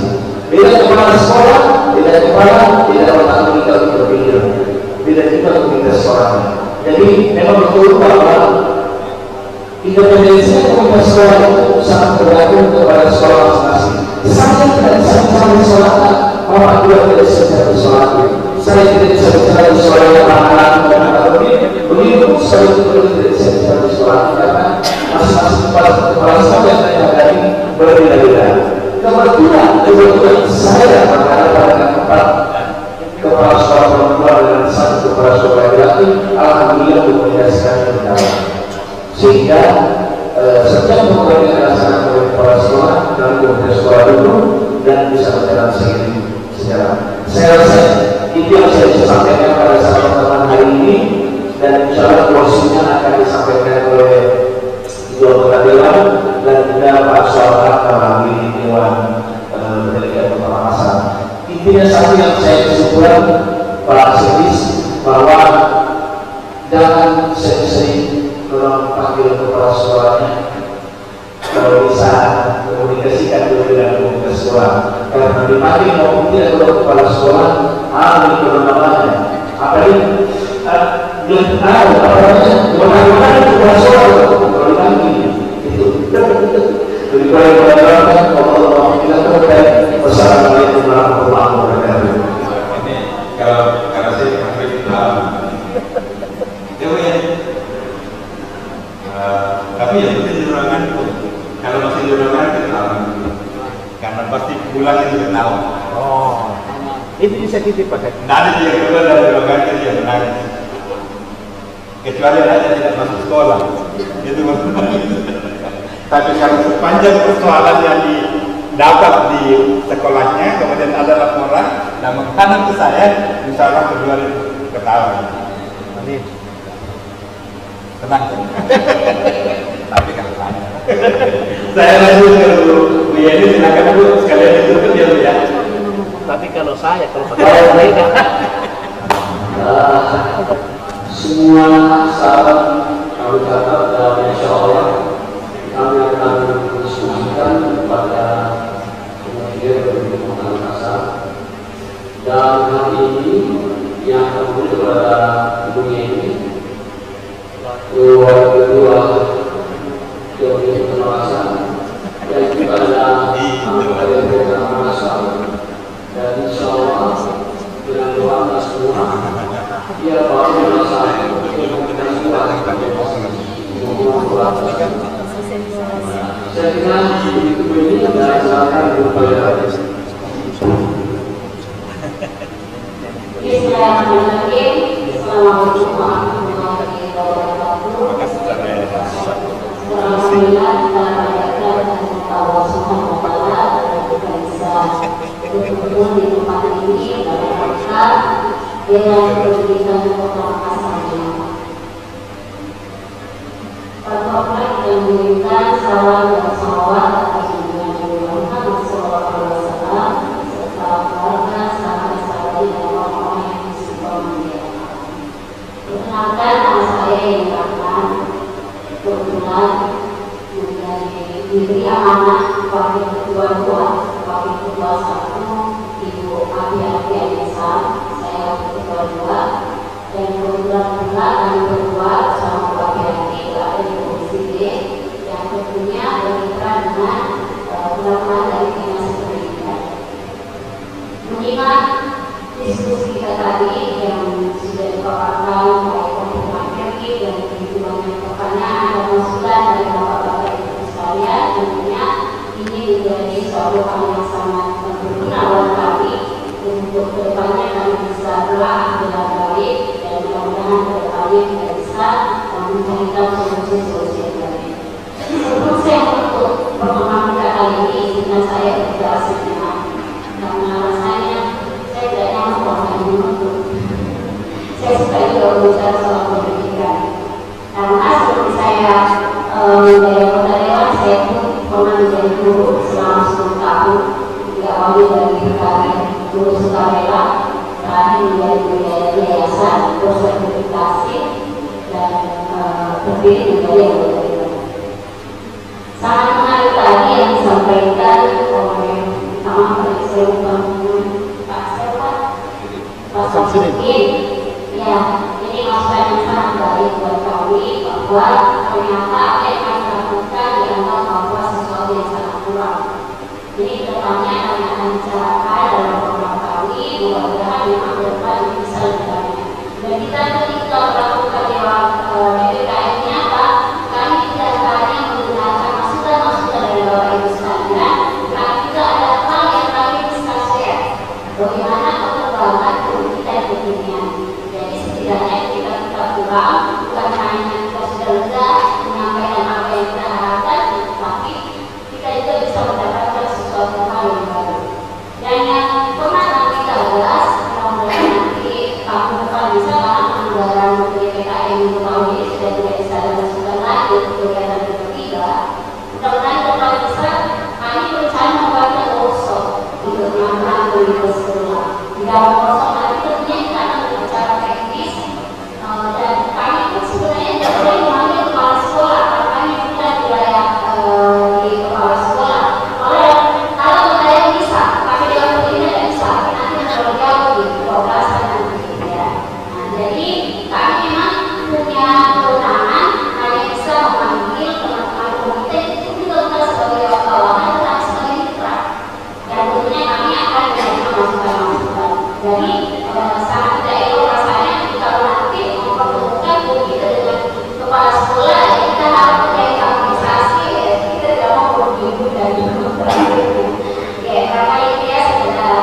Beda kepala sekolah, beda kepala, beda otak kita untuk berpikir, beda kita untuk kita sekolah. Jadi memang betul bahwa independensi komunitas sekolah itu sangat bergantung kepada sekolah masing-masing. Saya tidak bisa bicara di sekolah, Bapak juga tidak bisa bicara di sekolah. Saya tidak bisa bicara di sekolah yang anak-anak dan anak-anak. Begitu saya juga tidak bisa bicara di sekolah karena masing-masing kepala sekolah yang saya hadapi berbeda-beda. Kebetulan saya pada tempat kepala sekolah perempuan dengan satu kepala sekolah laki-laki, alhamdulillah komunikasikan berjalan. Sehingga setiap program yang dilaksanakan oleh kepala sekolah dan komunitas sekolah dulu dan bisa berjalan seiring sejalan. Saya rasa itu yang saya bisa sampaikan pada saat pertemuan hari ini, dan insya Allah porsinya akan disampaikan oleh Ketua Pengadilan dan juga Pak Soeharto melalui Dewan Delegat Kota Makassar. Intinya satu yang saya kesimpulan Pak Sedis, bahwa jangan sering-sering tolong panggil kepala sekolahnya, kalau bisa komunikasikan dulu dengan komunitas sekolah, karena dipanggil maupun tidak kalau kepala sekolah ahli kemana-mana, apalagi belum tahu apa namanya kemana-mana kepala sekolah kalau dipanggil itu. Jadi kalau kita terkait wassalamualaikum warahmatullahi wabarakatuh. Ini kalau saya hampir paham. Tapi yang penting di ruangan itu, kalau masih di ruangan kenal, karena pasti pulang itu kenal. Oh, itu bisa titip pakai. Nanti dia keluar dari ruangan dia menangis. Kecuali anak tidak masuk sekolah, itu menangis. Tapi kalau sepanjang persoalan yang didapat di sekolahnya, kemudian ada laporan, dan menghadap ke saya, insya Allah kedua itu ketawa. Amin. Tenang. Tapi kalau saya lanjut ke Bu Yeni, silakan Bu sekalian ditutup ya Bu ya. Tapi kalau saya semua sahabat kami catat dan insya Allah kami akan diskusikan pada kemudian berhubungan Makassar, dan hari ini yang kemudian kepada Ibu Yeni kedua kemudian pengawasan dan juga ada anggota yang program Makassar, dan insya Allah dengan doa kita semua dia baru merasakan saya kira itu ini dan silakan berupaya. Bismillahirrahmanirrahim. Assalamualaikum warahmatullahi wabarakatuh. Alhamdulillah kita panjatkan Allah Subhanahu wa taala kita bisa berkumpul di tempat ini dalam rangka dengan pendidikan Kota Makassar. Bapak yang menginginkan salam dan salawat atas junjungan Nabi Muhammad SAW serta keluarga, sahabat-sahabat dan orang-orang yang istiqomah memuliakan. Perkenalkan nama saya yang Rahman, kebetulan menjadi diberi amanah wakil ketua 2, wakil ketua 1 Ibu Abi Anissa, saya wakil ketua 2, dan kebetulan pula kami berdua sama wakil ada di Komisi D yang tentunya bermitra dengan teman-teman dari Dinas Pendidikan. Mengingat diskusi kita tadi yang sudah dipaparkan oleh Pak Menteri dan begitu banyak pertanyaan dan masukan dari bapak-bapak ibu sekalian, tentunya ini menjadi suatu hal yang sangat berguna buat kami untuk kedepannya kami bisa telah dengan baik, dan mudah-mudahan kedepannya kita bisa mencarikan solusi-solusi yang baik. Sebelum saya menutup pertemuan kita kali ini, dengan saya berbicara sejenak, karena rasanya saya tidak nyaman kalau saya menutup. Saya suka juga berbicara soal pendidikan, karena seperti saya menjadi anggota dewan, saya pun pernah menjadi guru selama 10 tahun, tidak awali dari guru sukarela, terakhir menjadi guru yayasan, bersertifikasi dan berdiri menjadi anggota. Sangat menarik tadi yang disampaikan oleh saya lupa Pak siapa? Pak Samsudin. Ya, ini masukan yang sangat baik buat kami bahwa ternyata apa yang kami lakukan dianggap bahwa sesuatu yang sangat kurang. Jadi kedepannya kami akan bicarakan dalam program kami, mudah-mudahan memang ke depan bisa lebih banyak. Dan kita ketika melakukan PPKM-nya Pak, kami tidak hanya menggunakan masukan-masukan dari Bapak Ibu sekalian, tapi juga ada hal yang kami bisa share. Bagaimana perkembangan guru kita yang kekinian. Jadi setidaknya kita kurang, bukan hanya kita sudah lega menyampaikan apa yang kita harapkan, tapi kita juga bisa mendapatkan sesuatu hal yang baru. Dan yang pernah kami gagas, mudah-mudahan nanti tahun depan bisa anggaran PPKM untuk tahun ini sudah tidak bisa dimasukkan lagi untuk kegiatan ketiga. Mudah-mudahan depan bisa kami berencana membuatkan workshop untuk anak-anak di sekolah. Di dalam workshop nanti tentunya kita akan berbicara teknis dan kami pun sebenarnya tidak boleh memanggil kepala sekolah karena kami sudah di wilayah di kepala sekolah. Kalau saya bisa, kami dengan ini tidak bisa, nanti terlalu jauh di pembahasan nanti ya. Nah, jadi kami memang punya kewenangan hanya bisa memanggil teman-teman komite itu juga bukan sebagai wartawan tetapi sebagai mitra. Dan tentunya kami akan menerima masukan-masukan. Jadi sangat tidak elok rasanya kalau nanti mempertemukan komite dengan kepala sekolah ya kita harus menjadi organisasi ya kita tidak mau berburu dan ya karena itu ya sudah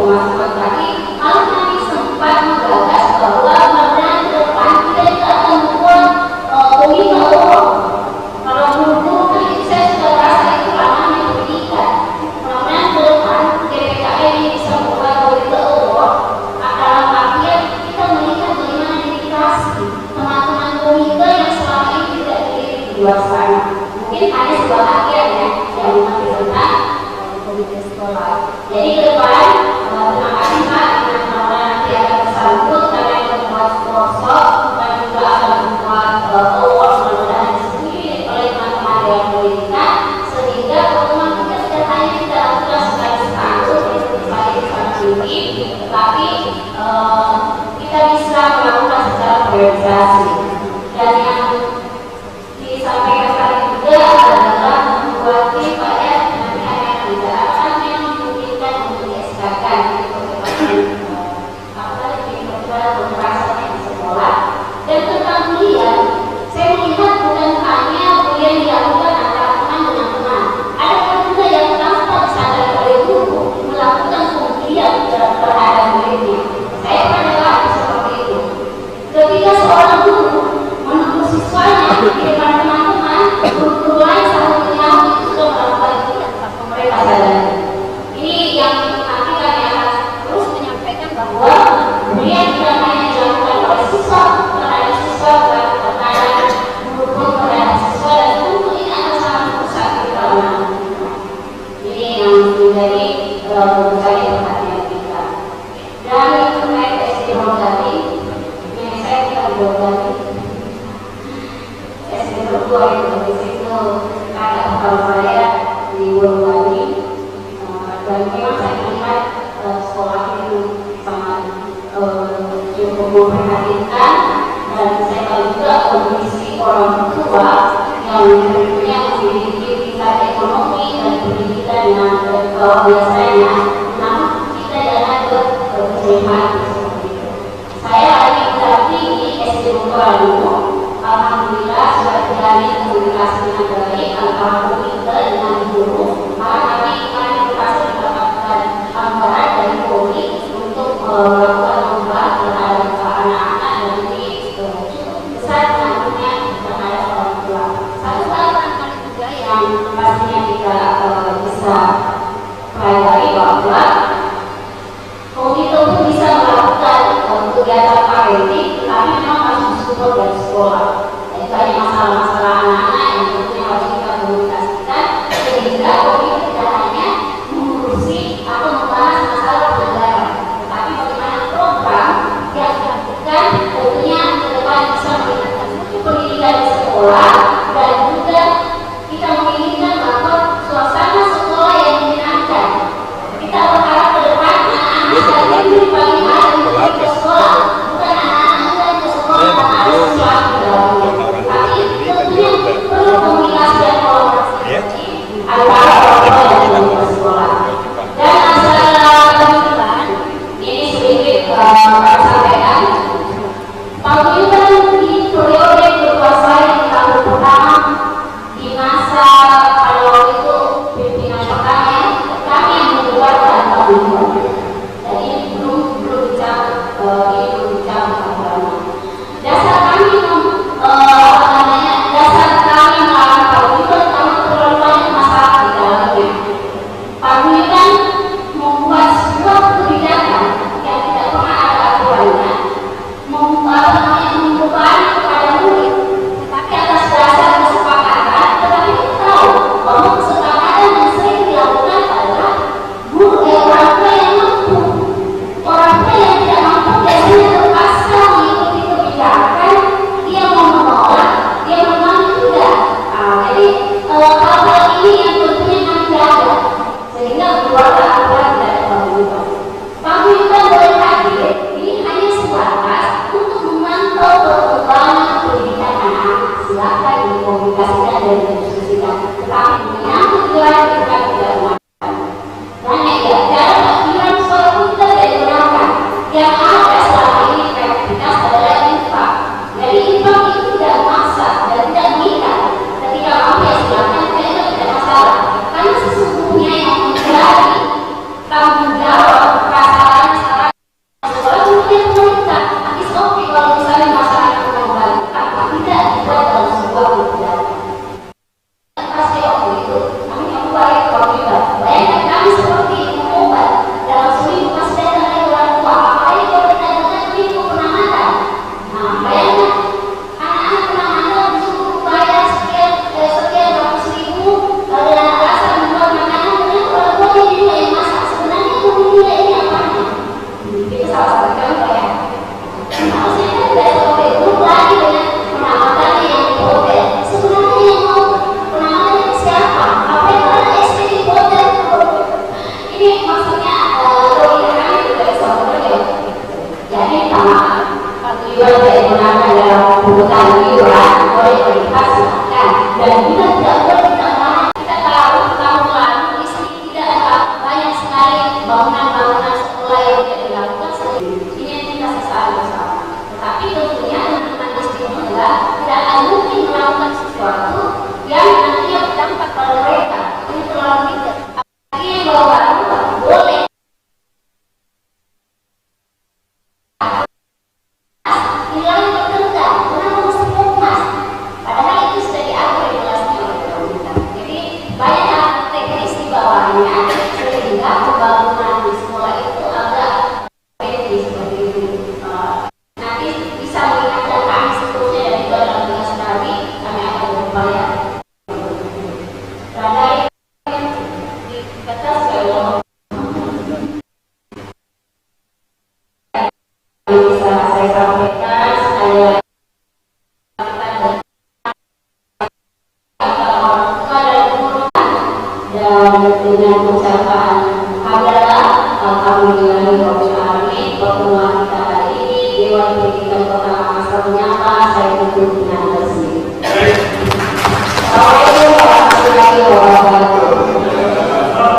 masukan tadi kalau kami sempat menggagas bahwa pada depan kita juga akan membuat komite orang kalau dulu kan itu saya sudah rasa itu ranahnya pendidikan mudah-mudahan ke depan PPKM ini bisa membuat komite orang dalam artian kita melihat bagaimana dedikasi teman-teman komite yang selama ini tidak dilirik di luar sana mungkin hanya sebahagian ya yang mengerti tentang komite sekolah. Jadi ke depan terima kasih Pak dengan nanti akan bersambut karena yang membuat workshop dan juga akan membuat award mudah-mudahan disebut oleh teman-teman yang pendidikan sehingga teman-teman kita tidak hanya kita lakukan sekali-sekali ini tetapi kita bisa melakukan secara organisasi dan yang disampaikan tadi juga adalah membuat tim Pak ya nanti akan dibicarakan yang memungkinkan untuk di-SK-kan kekerasan di sekolah dan tentang kuliah saya melihat bukan hanya kuliah dilakukan antara teman dengan teman ada juga yang tanpa disadari oleh guru melakukan pemberian terhadap muridnya. Saya pernah dengar seperti itu ketika seorang guru menegur siswanya di depan teman-teman guru lain satu yang itu sudah melakukan mereka sadari. Ini yang nanti kami akan terus menyampaikan bahwa pemberian tidak hanya dilakukan oleh siswa terhadap siswa terhadap guru terhadap siswa dan tentu ini akan sangat merusak di kalangan. Ini yang menjadi perhatian kita. Dan terkait SD Rogati, yang saya kita Rogati, SD berdua itu di situ ada kalau saya di Rogati, dan memang saya melihat sekolah itu sangat cukup memperhatikan dan saya tahu juga kondisi orang tua yang tentunya memiliki tingkat ekonomi dan pendidikan yang biasanya namun kita jangan berkecemasan seperti itu. Saya lagi mendampingi SD Bukalamu alhamdulillah sudah terjadi komunikasi dengan baik antara komite dengan guru maka kami berhasil mendapatkan anggaran dari Polri untuk melakukan lomba terhadap anak-anak dan ini cukup besar pengaruhnya terhadap orang tua. Satu hal barangkali juga yang pastinya kita bisa pelajari bahwa komite itu bisa melakukan kegiatan parenting tetapi memang harus support dari sekolah. Jadi banyak masalah-masalah anak-anak yang tentunya harus kita komunikasikan bisa saya sampaikan saya dan dengan ucapan hamdalah alhamdulillah rabbil alamin pertemuan